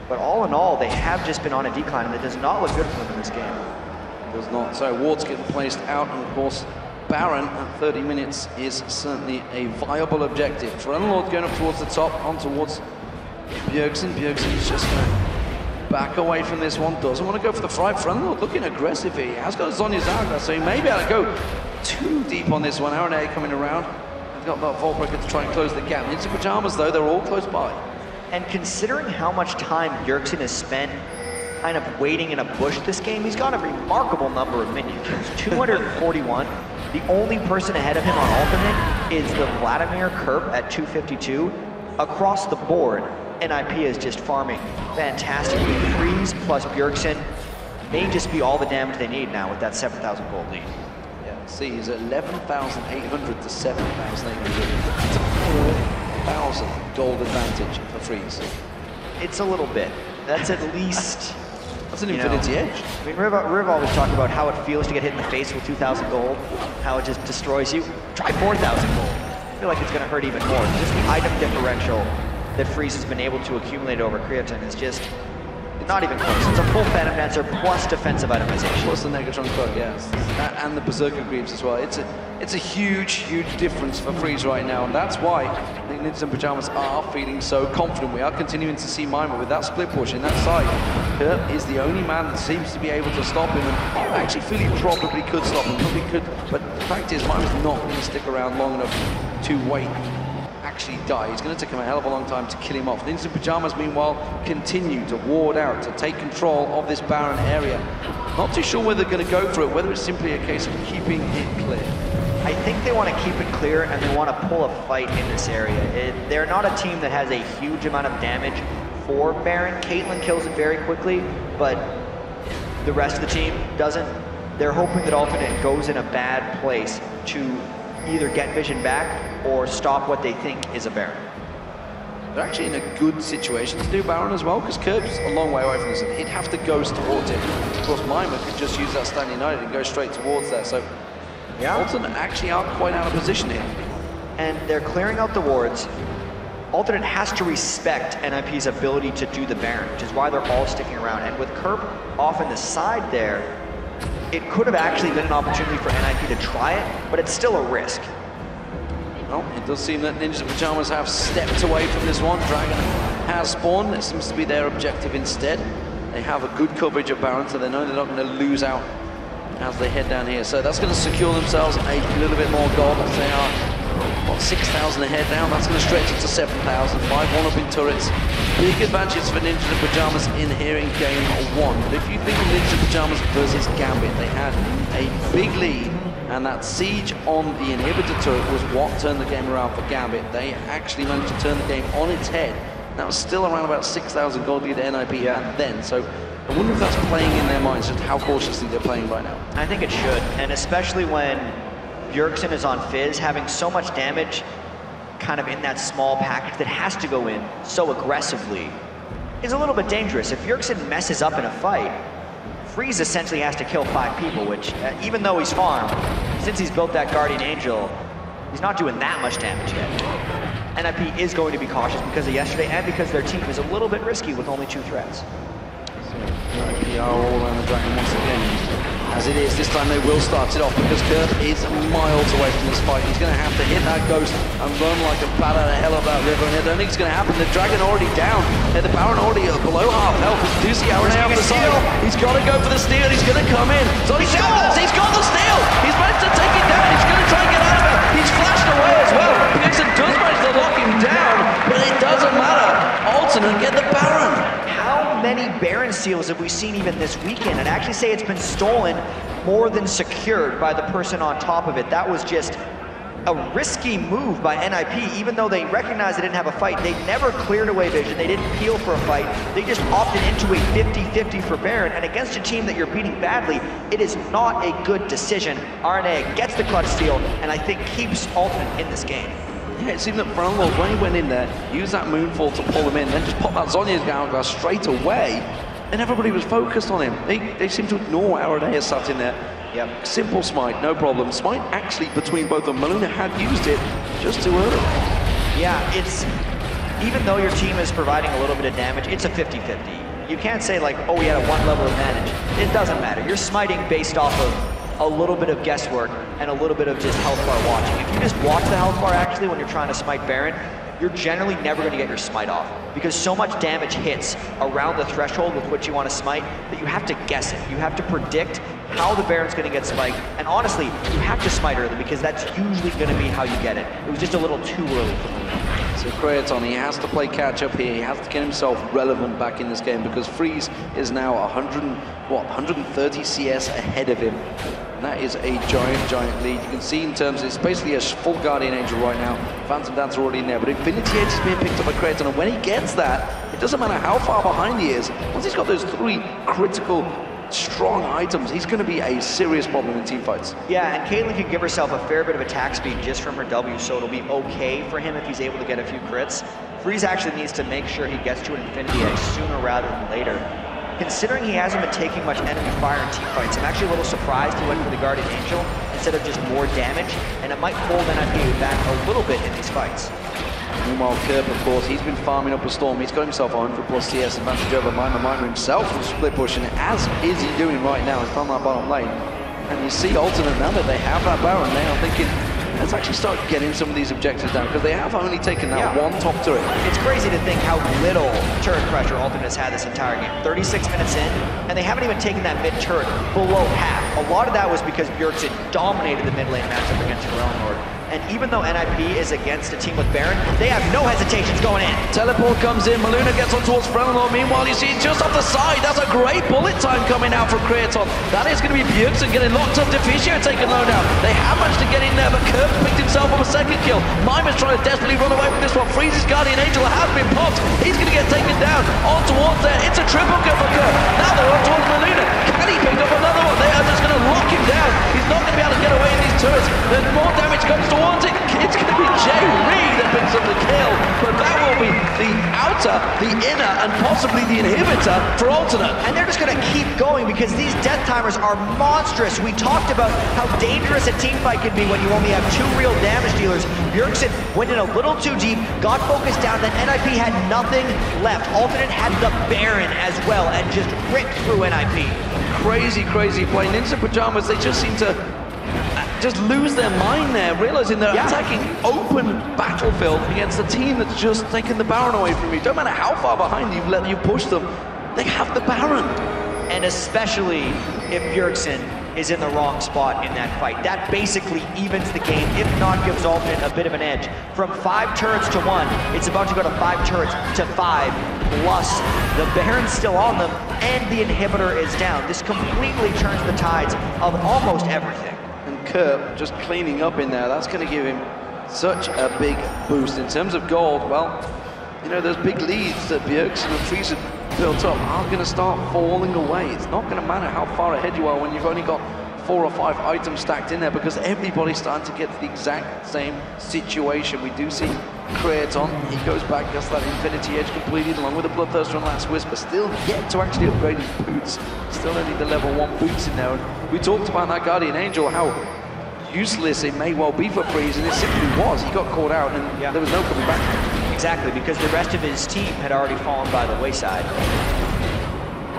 But all in all, they have just been on a decline, and it does not look good for them in this game. It does not. So Ward's getting placed out, and of course, Baron at 30 minutes is certainly a viable objective. Frenlord going up towards the top, on towards Bjergsen. Bjergsen's just going to back away from this one, doesn't want to go for the fight. Frenlord looking aggressive here. He has got Zonya Zaga, so he may be able to go too deep on this one. Aaron A coming around. He's got that Vault Breaker to try and close the gap. Ninja Pajamas, though, they're all close by. And considering how much time Bjergsen has spent kind of waiting in a bush this game, he's got a remarkable number of minion kills, 241. The only person ahead of him on ultimate is the Vladimir Kerp at 252. Across the board, NIP is just farming fantastically. Freeze plus Bjergsen may just be all the damage they need now with that 7,000 gold lead. Yeah, see, he's 11,800 to 7,800. It's a 4,000 gold advantage for Freeze. It's a little bit. That's at least... That's an infinity edge. I mean, Riv always talked about how it feels to get hit in the face with 2,000 gold, how it just destroys you. Try 4,000 gold. I feel like it's going to hurt even more. Just the item differential that Freeze has been able to accumulate over Creatine is just not even close. It's a full Phantom Dancer plus defensive itemization. Plus the Negatron Bug, yes. And the Berserker Greaves as well. It's a huge difference for Freeze right now, and that's why the Ninjas in Pajamas are feeling so confident. We are continuing to see Mima with that split push in that side. Kurt is the only man that seems to be able to stop him, and I actually feel he probably could stop him, probably could, but the fact is Mima's not going to stick around long enough to wait. Actually die. It's going to take him a hell of a long time to kill him off. Ninjas in Pajamas, meanwhile, continue to ward out, to take control of this Baron area. Not too sure whether they're going to go for it, whether it's simply a case of keeping it clear. I think they want to keep it clear, and they want to pull a fight in this area. They're not a team that has a huge amount of damage for Baron. Caitlyn kills it very quickly, but the rest of the team doesn't. They're hoping that Alternate goes in a bad place to either get vision back or stop what they think is a Baron. They're actually in a good situation to do Baron as well, because Kerb's a long way away from this, and he'd have to ghost towards it. Of course, Mima could just use that Stand United and go straight towards there, so yeah. Alternate actually are quite out of position here. And they're clearing out the wards. Alternate has to respect NIP's ability to do the Baron, which is why they're all sticking around. And with Kerp off in the side there, it could have actually been an opportunity for NIP to try it, but it's still a risk. Well, it does seem that Ninjas in Pajamas have stepped away from this one. Dragon has spawned. It seems to be their objective instead. They have a good coverage of Baron, so they know they're not going to lose out as they head down here. So that's going to secure themselves a little bit more gold, as they are, what, 6,000 ahead now. That's going to stretch it to 7,000. 5-1 up in turrets. Big advantage for Ninjas in Pajamas in here in game 1. But if you think of Ninjas in Pajamas versus Gambit, they had a big lead, and that siege on the inhibitor turret was what turned the game around for Gambit. They actually managed to turn the game on its head. That was still around about 6,000 gold lead to NIP and then. So I wonder if that's playing in their minds, just how cautiously they're playing right now. I think it should, and especially when Bjergsen is on Fizz, having so much damage kind of in that small package that has to go in so aggressively is a little bit dangerous. If Bjergsen messes up in a fight, Freeze essentially has to kill 5 people, which even though he's farmed, since he's built that Guardian Angel, he's not doing that much damage yet. NIP is going to be cautious because of yesterday and because their team is a little bit risky with only 2 threats. NIP are all around the Dragon once again. As it is, this time they will start it off because Kerp is miles away from this fight. He's going to have to hit that ghost and run like a bat out of hell up that river, and I don't think it's going to happen. The Dragon already down, and the Baron already below half health. Do see Aaron off the side. He's got to go for the steal. He's going to come in. So he's got the steal. He's managed to take it down. He's going to try and get out of it. He's flashed away as well. Nixon does manage to lock him down, but it doesn't matter. Alternate get the Baron. How many Baron steals have we seen even this weekend? I'd actually say it's been stolen more than secured by the person on top of it. That was just a risky move by NIP, even though they recognized they didn't have a fight. They never cleared away vision. They didn't peel for a fight. They just opted into a 50-50 for Baron. And against a team that you're beating badly, it is not a good decision. RNA gets the clutch steal, and I think keeps Ultimate in this game. Yeah, it seemed that Frownlord, when he went in there, used that Moonfall to pull him in, then just pop that Zhonya's down straight away, and everybody was focused on him. They seemed to ignore Aranea sat in there. Yep. Simple smite, no problem. Smite actually between both of them. Maluna had used it just too early. Yeah, it's, even though your team is providing a little bit of damage, it's a 50-50. You can't say like, oh, we had a 1 level advantage. It doesn't matter. You're smiting based off of a little bit of guesswork and a little bit of just health bar watching. If you just watch the health bar actually when you're trying to smite Baron, you're generally never going to get your smite off because so much damage hits around the threshold with which you want to smite that you have to guess it. You have to predict how the Baron's going to get spiked, and honestly, you have to smite early because that's usually going to be how you get it. It was just a little too early for me. So Kraton, he has to play catch up here. He has to get himself relevant back in this game because Freeze is now 130 CS ahead of him. And that is a giant lead. You can see in terms of, it's basically a full Guardian Angel right now. Phantom Dance already in there, but Infinity Edge is being picked up by Kraton, and when he gets that, it doesn't matter how far behind he is. Once he's got those 3 critical strong items, he's going to be a serious problem in team fights. Yeah, and Caitlyn can give herself a fair bit of attack speed just from her W, so it'll be okay for him if he's able to get a few crits. Freeze actually needs to make sure he gets to an Infinity Edge sooner rather than later. Considering he hasn't been taking much enemy fire in team fights, I'm actually a little surprised he went for the Guardian Angel instead of just more damage, and it might hold NIP back a little bit in these fights. Meanwhile, Kerp, of course, he's been farming up a Storm. He's got himself 100 plus CS advantage over Miner himself from split pushing, as is he doing right now. He's on that bottom lane. And you see Ultimate now that they have that Baron, they are thinking, let's actually start getting some of these objectives down, because they have only taken that one top turret. It's crazy to think how little turret pressure Ultimate has had this entire game. 36 minutes in, and they haven't even taken that mid turret below half. A lot of that was because Bjergsen dominated the mid lane matchup against Lord. And even though NIP is against a team with Baron, they have no hesitations going in. Teleport comes in, Maluna gets on towards Freljord. Meanwhile, you see just off the side, that's a great bullet time coming out from Kraton. That is going to be Bjergsen getting locked up, Deficio taking low down. They have managed to get in there, but Kerp picked himself up a second kill. Mimer's trying to desperately run away from this one. Freeze's Guardian Angel has been popped. He's going to get taken down. On towards there, it's a triple kill for Kerp. Now they're on towards Maluna. Can he pick up another one? They are just going to lock him down. He's not going to be able to get away in these turrets. Then more damage comes towards it. It's going to be Jay Reed that picks up the kill, but that will be the outer, the inner, and possibly the inhibitor for Alternate. And they're just going to keep going because these death timers are monstrous. We talked about how dangerous a team fight can be when you only have 2 real damage dealers. Bjergsen went in a little too deep, got focused down, then NIP had nothing left. Alternate had the Baron as well and just ripped through NIP. Crazy play. Ninja Pajamas, they just seem to just lose their mind there, realizing they're attacking open battlefield against a team that's just taken the Baron away from you. Don't matter how far behind you push them, they have the Baron. And especially if Bjergsen is in the wrong spot in that fight. That basically evens the game, if not gives Alternate a bit of an edge. From 5 turrets to 1, it's about to go to 5 turrets to 5, plus the Baron's still on them, and the inhibitor is down. This completely turns the tides of almost everything. And Kerp just cleaning up in there, that's going to give him such a big boost. In terms of gold, well, you know, those big leads that Bjergsen and Freeze have built up are going to start falling away. It's not going to matter how far ahead you are when you've only got 4 or 5 items stacked in there, because everybody's starting to get to the exact same situation. We do see Kraton, he goes back, gets that Infinity Edge completed along with the Bloodthirster and Last Whisper, still yet to actually upgrade his boots. Still only the level 1 boots in there. And we talked about that Guardian Angel, how useless it may well be for Freeze, and it simply was. He got caught out and there was no coming back. Exactly, because the rest of his team had already fallen by the wayside.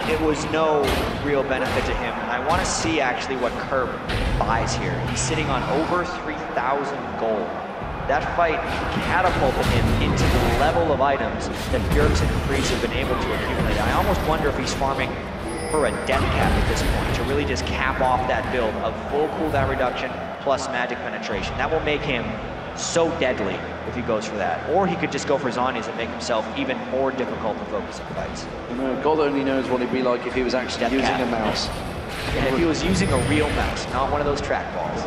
It was no real benefit to him. And I want to see actually what Kerp buys here. He's sitting on over 3,000 gold. That fight catapulted him into the level of items that Bjergsen and Freeze have been able to accumulate. I almost wonder if he's farming for a death cap at this point to really just cap off that build of full cooldown reduction plus magic penetration. That will make him so deadly if he goes for that. Or he could just go for Zhonya's and make himself even more difficult to focus in fights. You know, God only knows what it'd be like if he was actually using a mouse. And if he was using a real mouse, not one of those trackballs.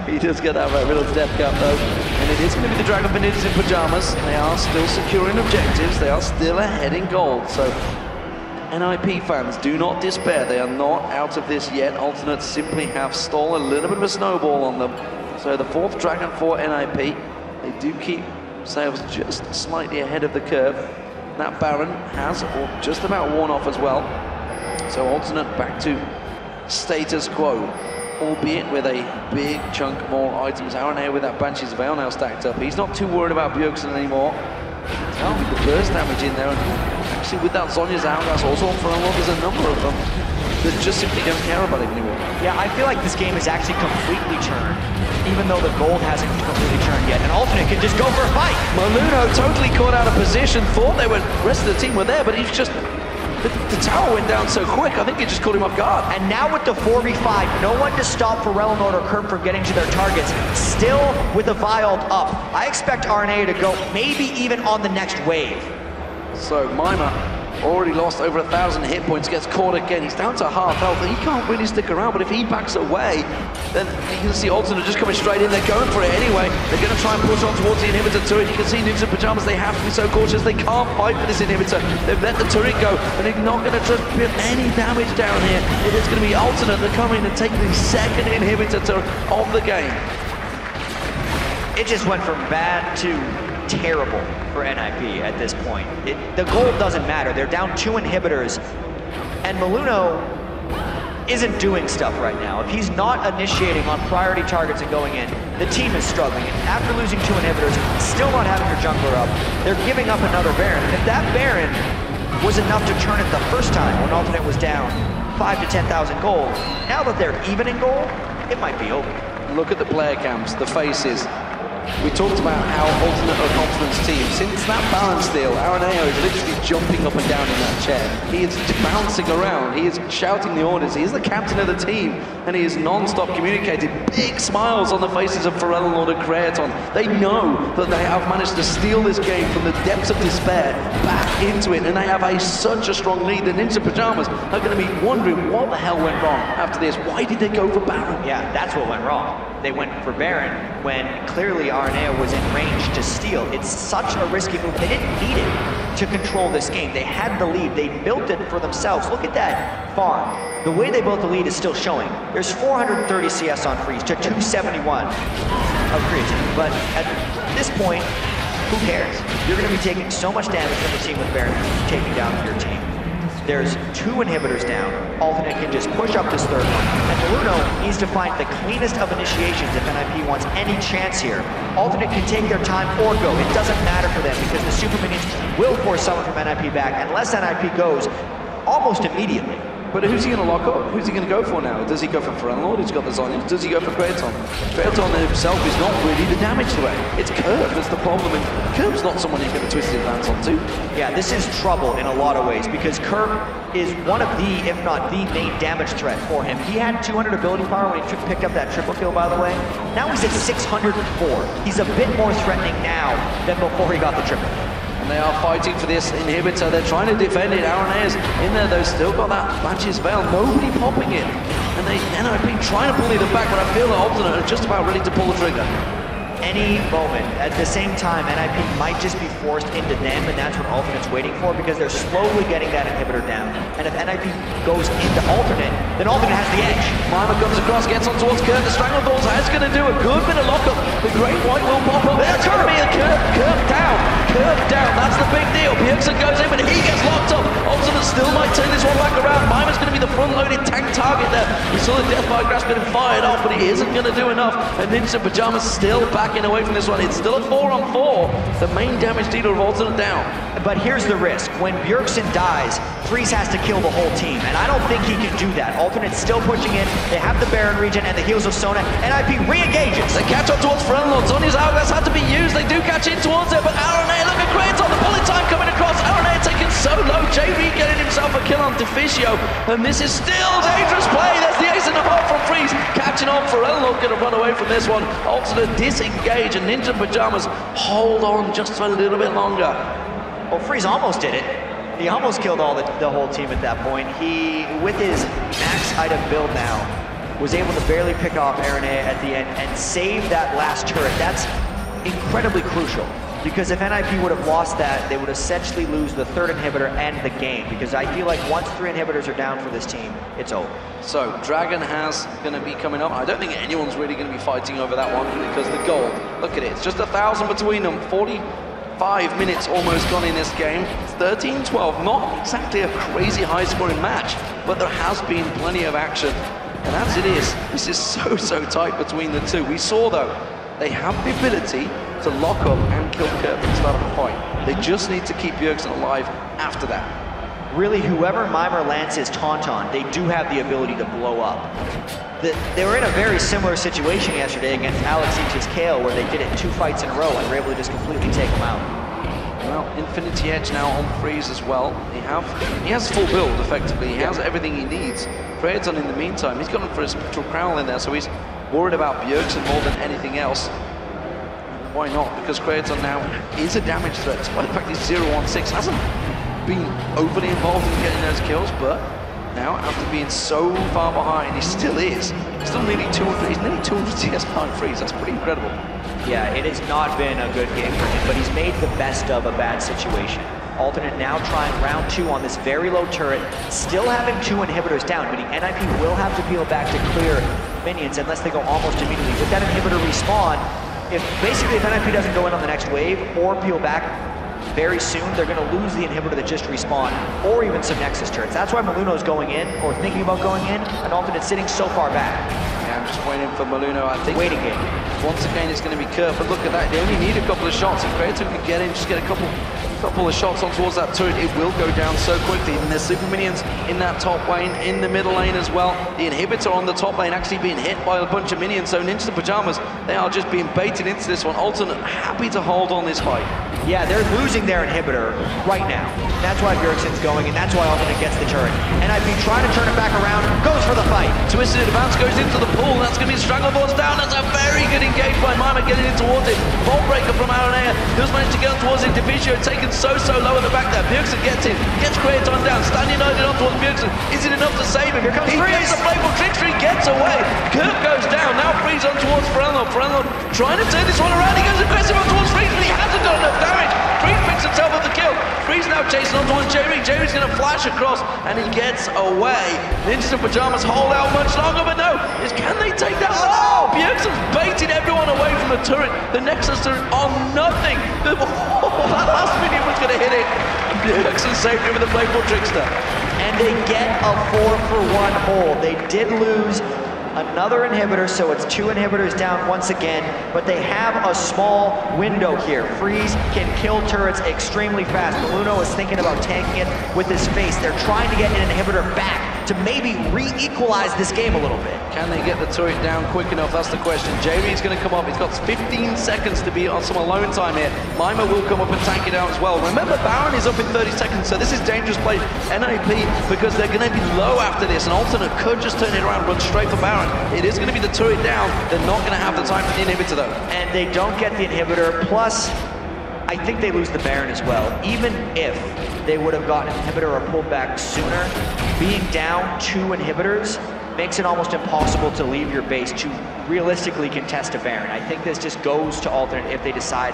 He does get that right middle step cap though. And it is going to be the Dragon for Ninjas in Pajamas. They are still securing objectives. They are still ahead in gold. So NIP fans, do not despair. They are not out of this yet. Alternates simply have stolen a little bit of a snowball on them. So the 4th Dragon for NIP. They do keep themselves just slightly ahead of the curve. That Baron has just about worn off as well. So Alternate back to status quo, albeit with a big chunk more items. Aranea with that Banshee's Veil now stacked up. He's not too worried about Bjergsen anymore. Now with the burst damage in there, and actually with that Zhonya's Hourglass also on for unlock, there's a number of them that just simply don't care about it anymore. Yeah, I feel like this game is actually completely turned, even though the gold hasn't completely turned yet. And Alternate can just go for a fight. Maluno totally caught out of position, thought the rest of the team were there, but he's just... The tower went down so quick, I think it just caught him off guard. And now with the 4v5, no one to stop Ferelnord or Kerp from getting to their targets. Still with the Viald up. I expect RNA to go maybe even on the next wave. So Mima already lost over 1,000 hit points, gets caught again. He's down to half health, and he can't really stick around, but if he backs away, then you can see Alternate just coming straight in. They're going for it anyway. They're going to try and push on towards the inhibitor turret. You can see Ninjas in Pajamas, they have to be so cautious. They can't fight for this inhibitor. They've let the turret go, and they're not going to try to put any damage down here. It is going to be Alternate that come in and take the 2nd inhibitor turret of the game. It just went from bad to terrible for NIP at this point. The gold doesn't matter. They're down 2 inhibitors, and Maluno isn't doing stuff right now. If he's not initiating on priority targets and going in, the team is struggling. And after losing 2 inhibitors, still not having your jungler up, they're giving up another Baron. And if that Baron was enough to turn it the first time when Alternate was down 5 to 10,000 gold, now that they're even in gold, it might be over. Look at the player cams, the faces. We talked about how Alternate are a confidence team. Since that balance deal, Araneo is literally jumping up and down in that chair. He is bouncing around, he is shouting the orders, he is the captain of the team, and he is non-stop communicating. Big smiles on the faces of Ferelnord and Creaton. They know that they have managed to steal this game from the depths of despair back into it, and they have such a strong lead. The Ninja Pajamas are going to be wondering what the hell went wrong after this. Why did they go for Baron? Yeah, that's what went wrong. They went for Baron when clearly Aranea was in range to steal. It's such a risky move. They didn't need it to control this game. They had the lead. They built it for themselves. Look at that farm. The way they built the lead is still showing. There's 430 CS on Freeze to 271 of Creatine. But at this point, who cares? You're going to be taking so much damage from the team with Baron taking down your team. There's 2 inhibitors down. Alternate can just push up this 3rd one. And Maluno needs to find the cleanest of initiations if NIP wants any chance here. Alternate can take their time or go. It doesn't matter for them because the super minions will force someone from NIP back unless NIP goes almost immediately. But who's he going to lock up? Who's he going to go for now? Does he go for Ferelnord? He's got the Zhonya's. Does he go for Creaton? Creaton himself is not really the damage threat. It's Kerp that's the problem, and Kerp's not someone he's going to twist his advance onto. Yeah, this is trouble in a lot of ways because Kerp is one of the, if not the main damage threat for him. He had 200 ability power when he picked up that triple kill, by the way. Now he's at 604. He's a bit more threatening now than before he got the triple. And they are fighting for this inhibitor. They're trying to defend it. Aranea is in there, though. Still got that Banshee's Veil. Nobody popping it. And they NIP trying to bully them back, but I feel that Alternate are just about ready to pull the trigger. Any moment. At the same time, NIP might just be forced into them, and that's what Alternate's waiting for because they're slowly getting that inhibitor down. And if NIP goes into Alternate, then Alternate has the edge. Mima comes across, gets on towards Kerp. The Strangleballs is going to do a good bit of lockup. The Great White will pop up. There's going to be a Kerp down. Kerp down. That's the big deal. Bjergsen goes in, but he gets locked up. Alternate still might turn this one back around. Mima's going to be the front-loaded tank target there. We saw the Deathfire Grasp getting fired off, but he isn't going to do enough. And Ninja Pajamas still backing away from this one. It's still a 4-on-4. The main damage dealer of Alternate down. But here's the risk. When Bjergsen dies, Freeze has to kill the whole team, and I don't think he can do that. Alternate's still pushing in. They have the Baron region and the heals of Sona. NIP re-engages. They catch up towards Ferelnord. Zhonya's Hourglass had to be used. They do catch in towards it, but Aranea, look at Creaton. The bullet time coming across. Aranea taken so low. JV getting himself a kill on Deficio, and this is still dangerous play. There's the ace in the hole from Freeze. Catching on. Ferelnord going to run away from this one. Alternate disengage, and Ninja Pajamas hold on just for a little bit longer. Well, Freeze almost did it. He almost killed the whole team at that point. He, with his max item build now, was able to barely pick off Aranea at the end and save that last turret. That's incredibly crucial, because if NIP would have lost that, they would essentially lose the third inhibitor and the game, because I feel like once 3 inhibitors are down for this team, it's over. So, Dragon has going to be coming up. I don't think anyone's really going to be fighting over that one, because the gold, look at it, it's just 1,000 between them. 45 minutes almost gone in this game. It's 13-12, not exactly a crazy high-scoring match, but there has been plenty of action. And as it is, this is so tight between the two. We saw, though, they have the ability to lock up and kill Kurt at the start of the fight. They just need to keep Bjergsen alive after that. Really, whoever Mimer lances Tauntaun, they do have the ability to blow up. They were in a very similar situation yesterday against Alex Each's Kale, where they did it 2 fights in a row and were able to just completely take him out. Well, Infinity Edge now on Freeze as well. He has full build, effectively. He has everything he needs. Kraton, in the meantime, he's gone for a Spectral Crown in there, so he's worried about Bjergsen more than anything else. Why not? Because Kraton now is a damage threat, despite the fact he's 0-1-6. Hasn't been overly involved in getting those kills, but now, after being so far behind, he still is. He's still nearly 200, he's nearly 200 CS behind Freeze. That's pretty incredible. Yeah, it has not been a good game for him, but he's made the best of a bad situation. Alternate now trying round 2 on this very low turret, still having 2 inhibitors down, meaning NIP will have to peel back to clear minions unless they go almost immediately. With that inhibitor respawn, if NIP doesn't go in on the next wave or peel back very soon, they're going to lose the inhibitor that just respawned, or even some Nexus turrets. That's why Maluno's going in, or thinking about going in, and Alternate sitting so far back. Yeah, I'm just waiting for Maluno, I think. Waiting game. Once again, it's going to be Kurt, but look at that. They only need a couple of shots. If Kraton can get in, just get a couple of shots on towards that turret, it will go down so quickly. And there's super minions in that top lane, in the middle lane as well. The inhibitor on the top lane actually being hit by a bunch of minions. So Ninjas in Pajamas, they are just being baited into this one. Alternate happy to hold on this fight. Yeah, they're losing their inhibitor right now. That's why Bjergsen's going, and that's why Alternate gets the turret. NIP trying to turn it back around, goes for the fight. Twisted Advance goes into the pool. That's going to be Stranglethorns down. That's a very good engage by Mimer getting in towards it. Vault Breaker from Aranea. Does manage to get on towards it. Defisio taken so low at the back there. Bjergsen gets in, gets Kraton down. Stan United on towards Bjergsen. Is it enough to save him? Here comes He Freeze. gets the playful trickster. He gets away. Kurt goes down. Now Freeze on towards Frello. Frello trying to turn this one around. He goes aggressive on towards Freeze, but he hasn't got enough damage. Freeze picks himself up the kill. Freeze now chasing on towards Jerry. Jerry's going to flash across, and he gets away. Ninjas in Pajamas hold out much longer, but no. Can they take that? Oh, Bjergsen's baited everyone away from the turret. The Nexus turret on nothing. That last minion was going to hit it. Bjergsen saved him with a playful trickster. And they get a 4-for-1 hold. They did lose another inhibitor, so it's 2 inhibitors down once again, but they have a small window here. Freeze can kill turrets extremely fast. Maluno is thinking about tanking it with his face. They're trying to get an inhibitor back to maybe re-equalize this game a little bit. Can they get the turret down quick enough? That's the question. JB's going to come up. He's got 15 seconds to be on some alone time here. Mimer will come up and tank it out as well. Remember, Baron is up in 30 seconds, so this is dangerous play. NIP, because they're going to be low after this. An Alternate could just turn it around, run straight for Baron. It is going to be the turret down. They're not going to have the time for the inhibitor, though. And they don't get the inhibitor, plus I think they lose the Baron as well. Even if they would have gotten an inhibitor or pulled back sooner, being down 2 inhibitors makes it almost impossible to leave your base to realistically contest a Baron. I think this just goes to Alternate if they decide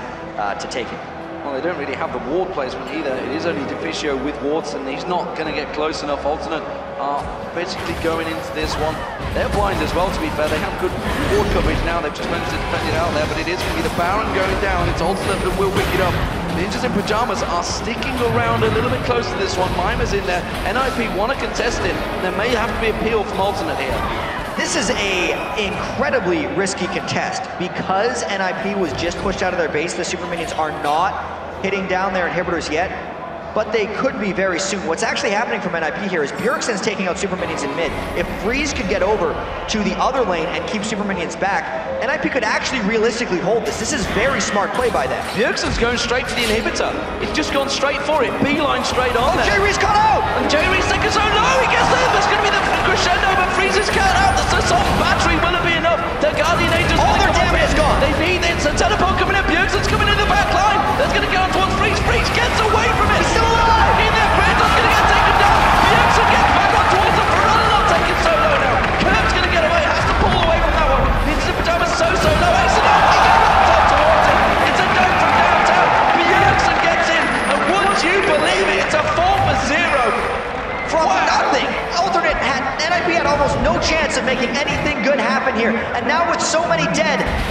to take it. Well, they don't really have the ward placement either. It is only Defisio with wards, and he's not going to get close enough. Alternate are basically going into this one. They're blind as well, to be fair. They have good ward coverage now. They've just managed to defend it out there, but it is going to be the Baron going down. It's Alternate that will pick it up. Ninjas in Pajamas are sticking around a little bit close to this one. Mimer's in there. NIP want to contest it. There may have to be a peel from Alternate here. This is a incredibly risky contest. Because NIP was just pushed out of their base, the Super Minions are not hitting down their inhibitors yet, but they could be very soon. What's actually happening from NIP here is Bjergsen's taking out Super Minions in mid. If Freeze could get over to the other lane and keep Super Minions back, NIP could actually realistically hold this. This is very smart play by them. Bjergsen's going straight for the inhibitor. He's just gone straight for it. Beeline straight on there. Jerry's cut out! And Jerry's taking so low, he gets there. There's going to be the crescendo, but Freeze is cut out. The soft battery, will it be enough? The Guardian Angels. All their damage is gone. They need it. So teleport coming in. Bjergsen's coming in the back line. That's going to go on towards Freeze. Freeze gets away from it. He's still alive! In there, Kratos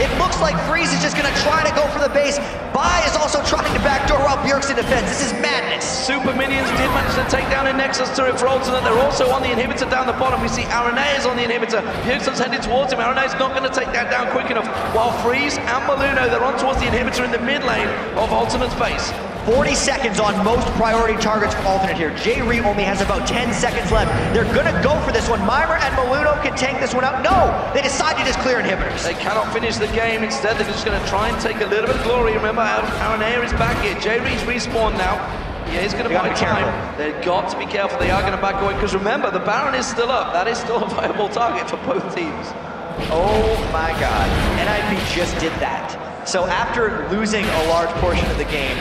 It looks like Freeze is just gonna try to go for the base. Bai is also trying to backdoor while Bjergsen defends. This is madness. Super Minions did manage to take down a Nexus turret for Alternate. They're also on the inhibitor down the bottom. We see Aranea is on the inhibitor. Bjergsen's headed towards him. Aranea is not going to take that down quick enough. While Freeze and Maluno, they're on towards the inhibitor in the mid lane of Alternate's base. 40 seconds on most priority targets for Alternate here. J-Re only has about 10 seconds left. They're gonna go for this one. Mimer and Maluno can take this one out. No, they decide to just clear inhibitors. They cannot finish the game. Instead, they're just gonna try and take a little bit of glory. Remember, Aranea is back here. J-Re's respawned now. Yeah, he's gonna buy time. They've got to be careful. They are gonna back away, because remember, the Baron is still up. That is still a viable target for both teams. Oh my God, NIP just did that. So after losing a large portion of the game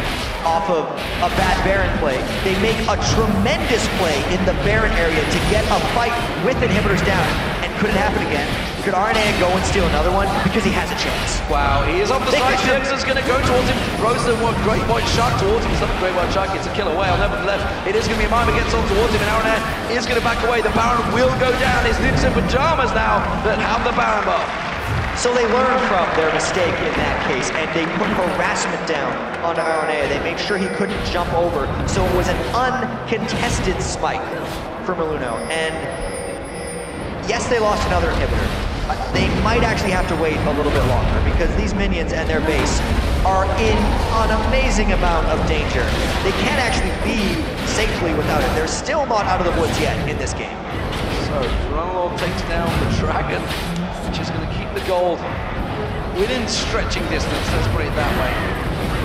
off of a bad Baron play, they make a tremendous play in the Baron area to get a fight with inhibitors down. And could it happen again? Could RNA go and steal another one? Because he has a chance. Wow, he is off the side. Bjergsen's going to go towards him. Throws the Great White Shark towards him. It's not a Great White Shark, it's a killer whale. Nevertheless, it is going to be a Mimer gets on towards him, and RNA is going to back away. The Baron will go down. It's Ninja Pajamas now that have the Baron buff. So they learned from their mistake in that case, and they put harassment down on RNA. They made sure he couldn't jump over, so it was an uncontested spike for Maluno. And yes, they lost another inhibitor. They might actually have to wait a little bit longer, because these minions and their base are in an amazing amount of danger. They can't actually be safely without it. They're still not out of the woods yet in this game. So, Ronaldo takes down the Dragon, which is going to keep the gold within stretching distance, let's put it that way.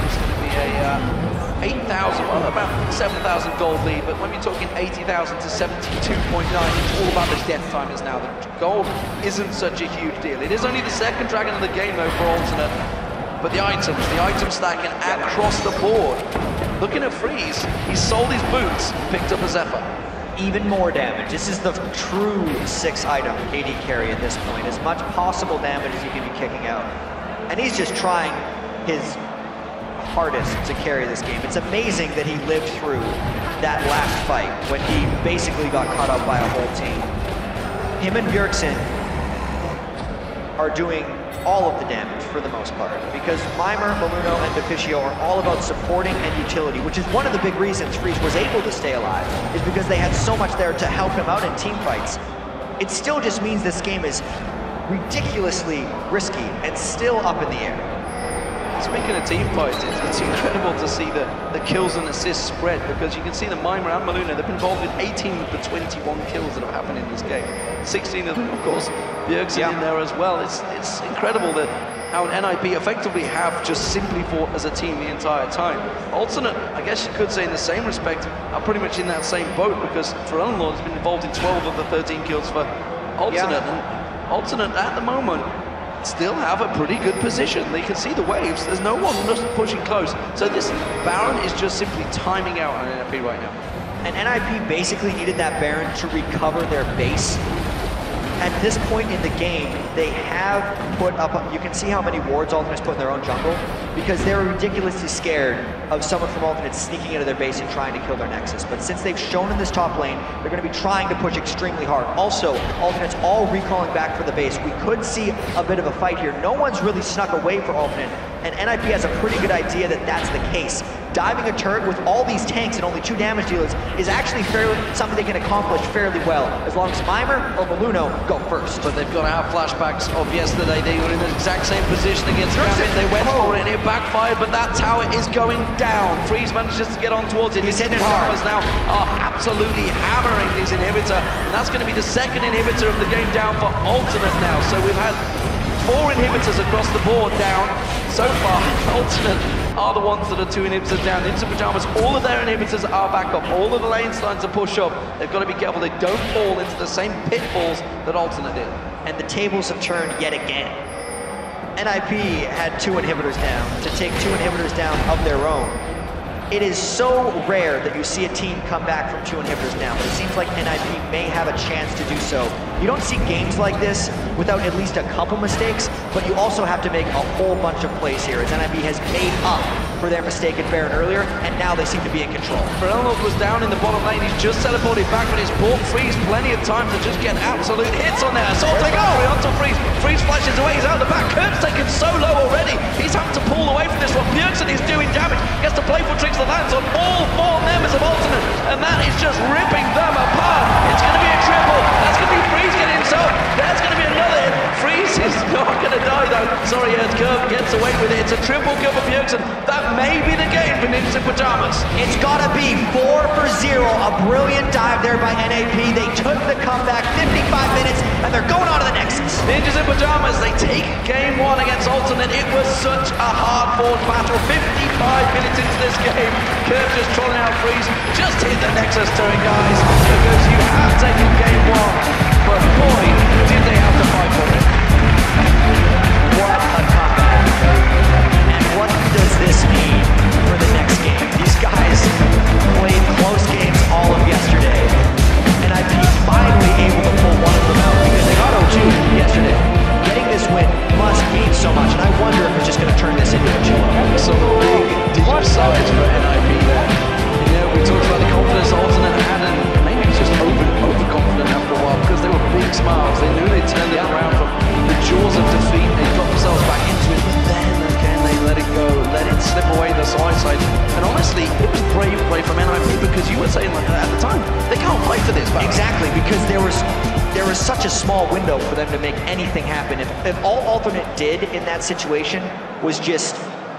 It's going to be a 8,000, well, about 7,000 gold lead, but when we're talking 80,000 to 72.9, it's all about the death timers now. The gold isn't such a huge deal. It is only the second Dragon of the game, though, for Alternate, but the item stacking across the board. Looking at Freeze, he sold his boots, picked up a Zephyr. Even more damage. This is the true 6-item AD carry at this point. As much possible damage as you can be kicking out. And he's just trying his hardest to carry this game. It's amazing that he lived through that last fight when he basically got caught up by a whole team. Him and Bjergsen are doing all of the damage for the most part, because Mimer, Maluno, and Deficio are all about supporting and utility, which is one of the big reasons Freeze was able to stay alive, is because they had so much there to help him out in team fights. It still just means this game is ridiculously risky and still up in the air. Speaking of team fights, it's incredible to see the kills and assists spread, because you can see the Mimer and Maluno, they've been involved in 18 of the 21 kills that have happened in this game. 16 of them, of course, Bjergsen in there as well. It's incredible that how an NIP effectively have just simply fought as a team the entire time. Alternate, I guess you could say in the same respect, are pretty much in that same boat, because Forellenlord has been involved in 12 of the 13 kills for Alternate, and Alternate at the moment still have a pretty good position. They can see the waves. There's no one just pushing close. So this Baron is just simply timing out on NIP right now. And NIP basically needed that Baron to recover their base. At this point in the game, they have put up, you can see how many wards Alternate's put in their own jungle, because they're ridiculously scared of someone from Alternate sneaking into their base and trying to kill their Nexus. But since they've shown in this top lane, they're going to be trying to push extremely hard. Also, Alternate's all recalling back for the base. We could see a bit of a fight here. No one's really snuck away for Alternate, and NIP has a pretty good idea that that's the case. Diving a turret with all these tanks and only 2 damage dealers is actually something they can accomplish fairly well, as long as Mimer or Maluno go first. But they've got to have flashbacks of yesterday. They were in the exact same position against Gambit. They went for it and it backfired, but that tower is going down. Freeze manages to get on towards it. He's hitting it hard. Now are absolutely hammering his inhibitor, and that's going to be the second inhibitor of the game down for Alternate now. So we've had 4 inhibitors across the board down so far. Alternate are the ones that are 2 inhibitors down. Ninja Pajamas, all of their inhibitors are back up. All of the lanes starting to push up. They've got to be careful they don't fall into the same pitfalls that Alternate did. And the tables have turned yet again. NIP had 2 inhibitors down. To take 2 inhibitors down of their own, it is so rare that you see a team come back from 2 inhibitors down, but it seems like NIP may have a chance to do so. You don't see games like this without at least a couple mistakes, but you also have to make a whole bunch of plays here, as NIP has made up for their mistake at Baron earlier, and now they seem to be in control. Forellenlord was down in the bottom lane. He's just teleported back, but it's bought Freeze plenty of time to just get absolute hits on there. Assault take over onto Freeze. Freeze flashes away. He's out the back. Kurt's taken so here. Curve gets away with it. It's a triple kill for Bjergsen. That may be the game for Ninjas in Pajamas. It's gotta be 4 for 0. A brilliant dive there by NAP. They took the comeback, 55 minutes, and they're going on to the Nexus. Ninjas in Pajamas, they take game 1 against Alternate. It was such a hard-fought battle. 55 minutes into this game. Curve just trolling out Freeze. Just hit the Nexus turret, guys, because you have taken game 1. But boy, did they have to fight for it. What a comeback. And what does this mean for the next game? These guys played close games all of yesterday. And I'd be finally able to pull one of them out because they got 0-2 yesterday. Getting this win must mean so much. And I wonder if it's just going to turn this into a chill. Some big deep sides for NIP there. You know, we talked about the confidence Alternate had, and maybe it's just overconfident after a while because they were big smiles. They knew they turned it around from the jaws of defeat. They got themselves back into it, but then again they let it go, let it slip away the side. And honestly, it was brave play from NIP because you were saying like at the time they can't play for this. Exactly, because there was such a small window for them to make anything happen. If all Alternate did in that situation was just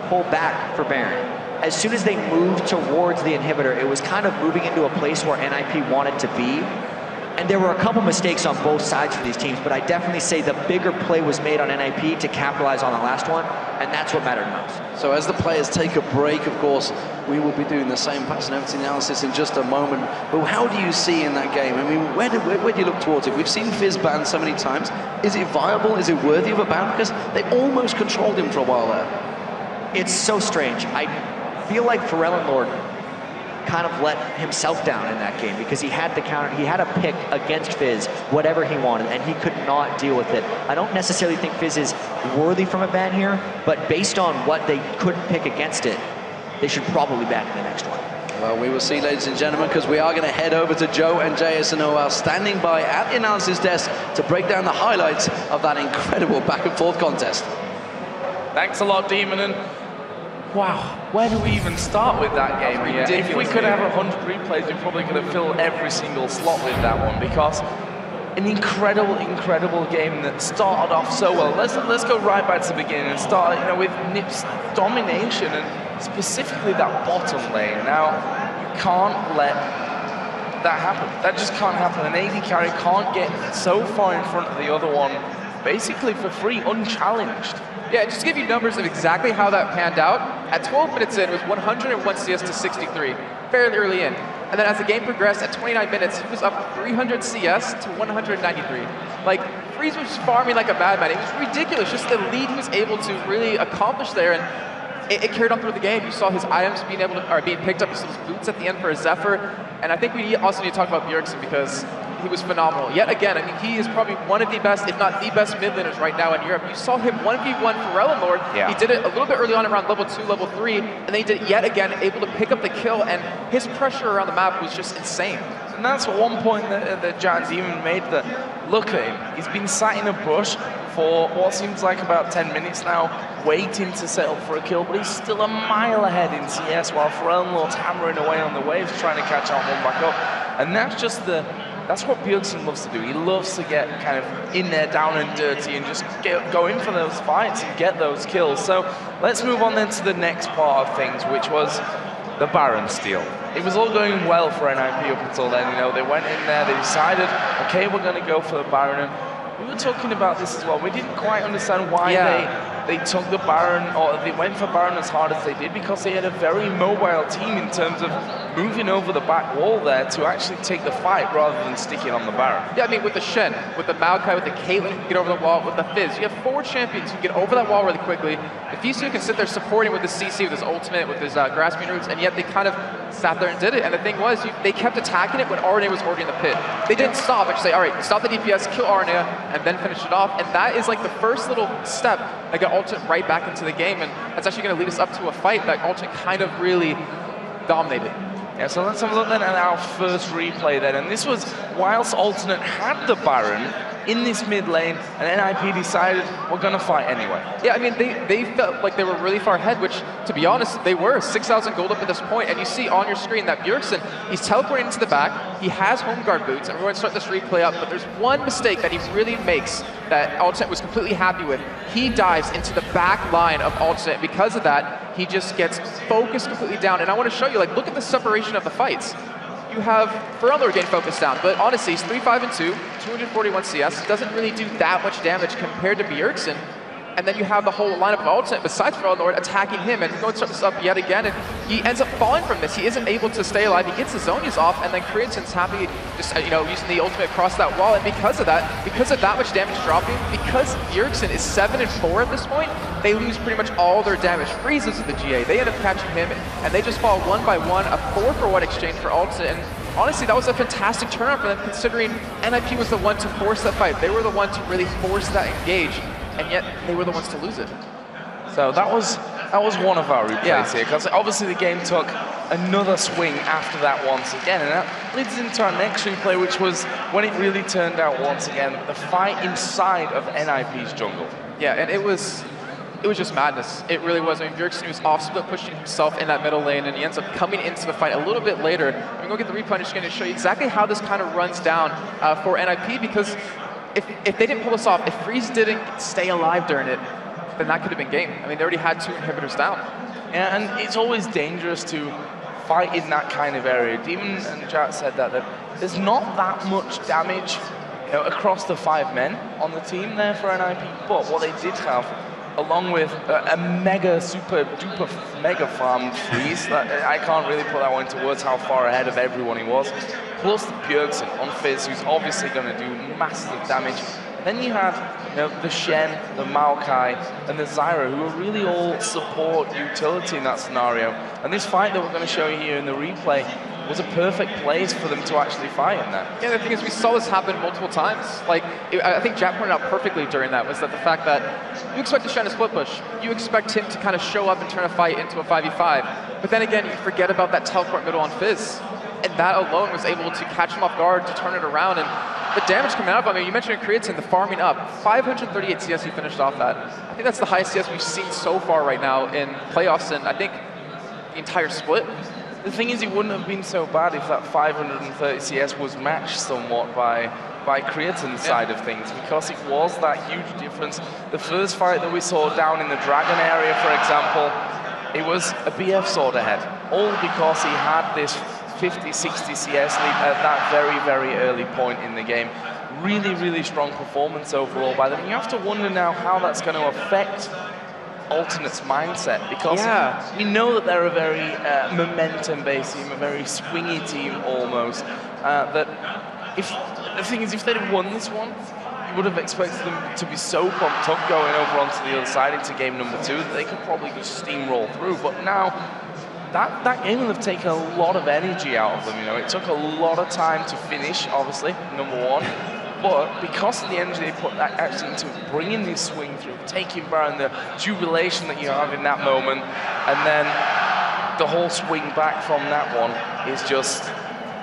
pull back for Baron. As soon as they moved towards the inhibitor, it was kind of moving into a place where NIP wanted to be. And there were a couple mistakes on both sides for these teams, but I definitely say the bigger play was made on NIP to capitalize on the last one, and that's what mattered most. So as the players take a break, of course, we will be doing the same pattern empty analysis in just a moment. But how do you see in that game? I mean, where do you look towards it? We've seen Fizz banned so many times. Is it viable? Is it worthy of a ban? Because they almost controlled him for a while there. It's so strange. I feel like Lord kind of let himself down in that game because he had the counter, he had a pick against Fizz, whatever he wanted, and he could not deal with it. I don't necessarily think Fizz is worthy from a ban here, but based on what they couldn't pick against it, they should probably ban in the next one. Well, we will see, ladies and gentlemen, because we are going to head over to Joe and JSNOL standing by at the analysis desk to break down the highlights of that incredible back and forth contest. Thanks a lot, Demon, and wow, where do we even start with that game? If we could have 100 replays, we probably could have filled every single slot with that one because an incredible game that started off so well. Let's go right back to the beginning and start, with NiP's domination and specifically that bottom lane. Now, you can't let that happen. That just can't happen. An AD carry can't get so far in front of the other one, basically for free, unchallenged. Yeah, just to give you numbers of exactly how that panned out, at 12 minutes in, it was 101 CS to 63, fairly early in. And then as the game progressed, at 29 minutes, he was up 300 CS to 193. Like, Freeze was farming like a madman. It was ridiculous, just the lead he was able to really accomplish there, and it carried on through the game. You saw his items being picked up, his boots at the end for a Zephyr, and I think we also need to talk about Bjergsen because he was phenomenal. Yet again, I mean, he is probably one of the best, if not the best mid laners right now in Europe. You saw him 1v1 Lord. Yeah. He did it a little bit early on around level 2, level 3, and then he did it yet again, able to pick up the kill, and his pressure around the map was just insane. And that's at one point that Giants even made the look at him. He's been sat in a bush for what seems like about 10 minutes now, waiting to settle for a kill, but he's still a mile ahead in CS while Lord's hammering away on the waves, trying to catch on one back up. And that's just that's what Bjergsen loves to do. He loves to get kind of in there, down and dirty, and just go in for those fights and get those kills. So let's move on then to the next part of things, which was the Baron steal. It was all going well for NIP up until then. They went in there, they decided, okay, we're going to go for the Baron. And we were talking about this as well. We didn't quite understand why they took the Baron, or they went for Baron as hard as they did, because they had a very mobile team in terms of moving over the back wall there to actually take the fight rather than sticking on the Baron. Yeah, I mean, with the Shen, with the Maokai, with the Caitlyn who can get over the wall, with the Fizz, you have 4 champions who get over that wall really quickly. The Fisu can sit there supporting with his CC, with his ultimate, with his grasping roots, and yet they kind of sat there and did it. And the thing was, they kept attacking it when RNA was already in the pit. They didn't stop and just say, all right, stop the DPS, kill RNA, and then finish it off. And that is like the first little step that got Ultimate right back into the game, and that's actually going to lead us up to a fight that Ultimate kind of really dominated. Yeah, so let's have a look then at our first replay then. And this was whilst Alternate had the Baron in this mid lane, and NIP decided we're going to fight anyway. Yeah, I mean, they felt like they were really far ahead, which, to be honest, they were. 6,000 gold up at this point, and you see on your screen that Bjergsen, he's teleporting into the back, he has home guard boots, and we're going to start this replay up, but there's one mistake that he really makes that Alternate was completely happy with. He dives into the back line of Alternate. Because of that, he just gets focused completely down, and I want to show you, like, look at the separation of the fights. You have Ferelnor getting focused down, but honestly, he's 3-5-2, 241 CS, doesn't really do that much damage compared to Bjergsen. And then you have the whole lineup of Alternate besides Ferelnor attacking him, and we're going to start this up yet again, and he ends up falling from this. He isn't able to stay alive, he gets the Zhonya's off, and then Creatin's happy just, using the ultimate across that wall, and because of that much damage dropping, because Bjergsen is 7-4 at this point, they lose pretty much all their damage. Freezes with the GA, they end up catching him, and they just fall 1 by 1, a 4-for-1 exchange for Alternate, and honestly, that was a fantastic turnaround for them, considering NIP was the one to force that fight. They were the one to really force that engage, and yet they were the ones to lose it. So that was one of our replays here, because obviously the game took another swing after that once again, and that leads into our next replay, which was when it really turned out once again, the fight inside of NIP's jungle. Yeah, and it was just madness. It really was. I mean, Bjergsen was off split pushing himself in that middle lane, and he ends up coming into the fight a little bit later. We're going to get the replay. I'm just going to show you exactly how this kind of runs down for NIP, because if they didn't pull this off, if Freeze didn't stay alive during it, then that could have been game. I mean, they already had 2 inhibitors down. Yeah, and it's always dangerous to fight in that kind of area. Demon and Jack said that there's not that much damage across the 5 men on the team there for NIP, but what they did have, along with a mega, super duper mega farmed Freeze, I can't really put that one into words how far ahead of everyone he was, plus the Bjergsen on Fizz, who's obviously going to do massive damage. Then you had the Shen, the Maokai, and the Zyra, who are really all support utility in that scenario. And this fight that we're going to show you here in the replay was a perfect place for them to actually fight in that. Yeah, the thing is, we saw this happen multiple times. Like, I think Jack pointed out perfectly during that was that the fact that you expect the Shen to split push. You expect him to kind of show up and turn a fight into a 5v5. But then again, you forget about that teleport middle on Fizz. And that alone was able to catch him off guard, to turn it around, and the damage coming out of him, I mean, you mentioned Creatine, the farming up, 538 CS he finished off at. I think that's the highest CS we've seen so far right now in playoffs, and I think the entire split. The thing is, it wouldn't have been so bad if that 530 CS was matched somewhat by Creatine's side of things, because it was that huge difference. The first fight that we saw down in the Dragon area, for example, it was a BF sword ahead, all because he had this 50, 60 CS lead at that very, very early point in the game. Really, really strong performance overall by them. You have to wonder now how that's going to affect Alternate's mindset, because we know that they're a very momentum-based team, a very swingy team almost. The thing is, if they'd have won this one, you would have expected them to be so pumped up going over onto the other side into game number 2 that they could probably just steamroll through. But now, that game will have taken a lot of energy out of them. It took a lot of time to finish, obviously, number 1. But because of the energy they put that actually into bringing this swing through, taking Baron, the jubilation that you have in that moment, and then the whole swing back from that one is just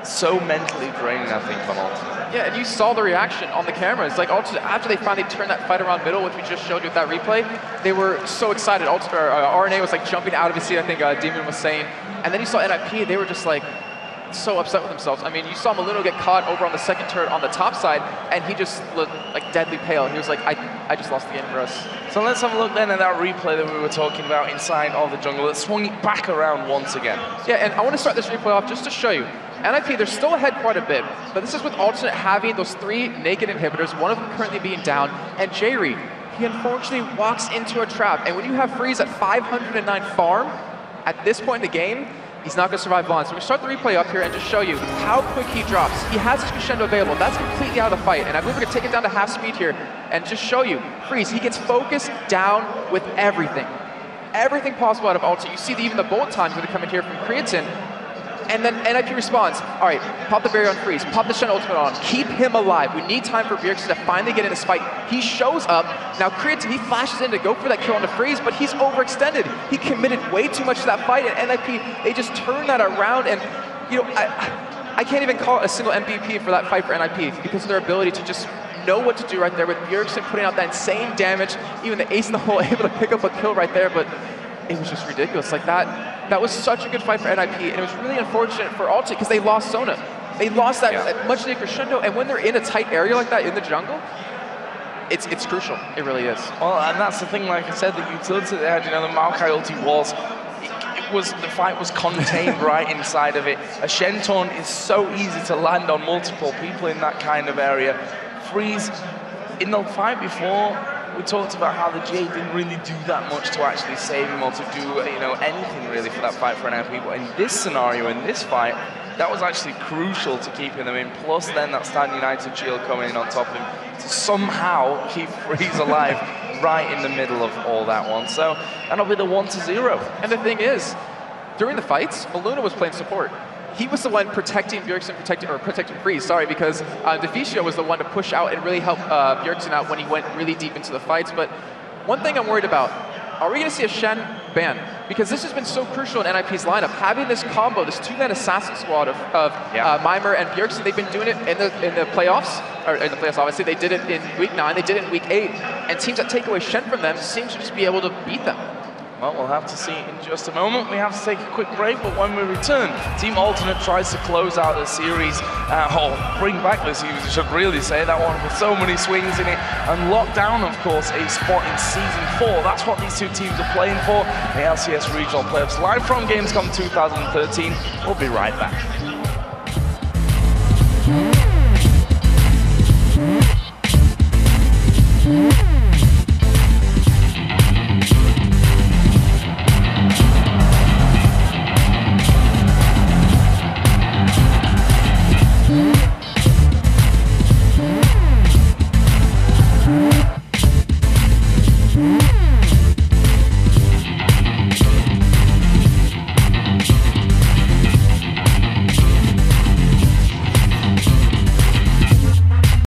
so mentally draining, I think, on Alternate. Yeah, and you saw the reaction on the cameras. Like, after they finally turned that fight around middle, which we just showed you with that replay, they were so excited. RNA was like jumping out of his seat, I think Demon was saying. And then you saw NIP, they were just like so upset with themselves. I mean, you saw Molino get caught over on the second turret on the top side, and he just looked like deadly pale. He was like, I just lost the game for us. So let's have a look then at that replay that we were talking about inside of the jungle that swung it back around once again. Yeah, and I want to start this replay off just to show you. NIP, they're still ahead quite a bit, but this is with Alternate having those 3 naked inhibitors, one of them currently being down, and J-Reed, he unfortunately walks into a trap, and when you have Freeze at 509 farm, at this point in the game, he's not going to survive long. So we start the replay up here and just show you how quick he drops. He has his crescendo available. That's completely out of the fight, and I believe we're going to take it down to half speed here and just show you. Freeze, he gets focused down with everything. Everything possible out of Alternate. You see even the bullet times that are coming here from Creatine. And then NIP responds, all right, pop the barrier on Freeze, pop the Shen ultimate on, keep him alive. We need time for Bjergsen to finally get in this fight. He shows up. Now Creatine, he flashes in to go for that kill on the Freeze, but he's overextended. He committed way too much to that fight, and NIP, they just turn that around, and I can't even call it a single MVP for that fight for NIP because of their ability to just know what to do right there with Bjergsen putting out that insane damage, even the ace in the hole able to pick up a kill right there, but it was just ridiculous. Like that was such a good fight for NIP, and it was really unfortunate for Alti because they lost Sona. They lost that much needed crescendo, and when they're in a tight area like that in the jungle, it's crucial. It really is. Well, and that's the thing, like I said, the utility they had, you know, the Maokai ulti was, the fight was contained right inside of it. A Shenton is so easy to land on multiple people in that kind of area. Freeze, in the fight before, we talked about how the GA didn't really do that much to actually save him or to do, you know, anything really for that fight for NIP. But in this scenario, in this fight, that was actually crucial to keeping them in. Plus then that Stand United shield coming in on top of him to somehow keep Freeze alive right in the middle of all that one. So that'll be the 1-0. And the thing is, during the fights, Maluna was playing support. He was the one protecting Bjergsen, protecting Freeze, sorry, because Deficio was the one to push out and really help Bjergsen out when he went really deep into the fights. But one thing I'm worried about, are we going to see a Shen ban? Because this has been so crucial in NIP's lineup. Having this combo, this two-man assassin squad of Meimer and Bjergsen, they've been doing it in the playoffs, or in the playoffs obviously, they did it in week 9, they did it in week 8, and teams that take away Shen from them seem to just be able to beat them. Well, we'll have to see in just a moment. We have to take a quick break, but when we return, Team Alternate tries to close out the series, or bring back the series, I should really say, that one with so many swings in it, and lock down, of course, a spot in Season 4. That's what these two teams are playing for, the LCS Regional Playoffs, live from Gamescom 2013. We'll be right back. Yeah.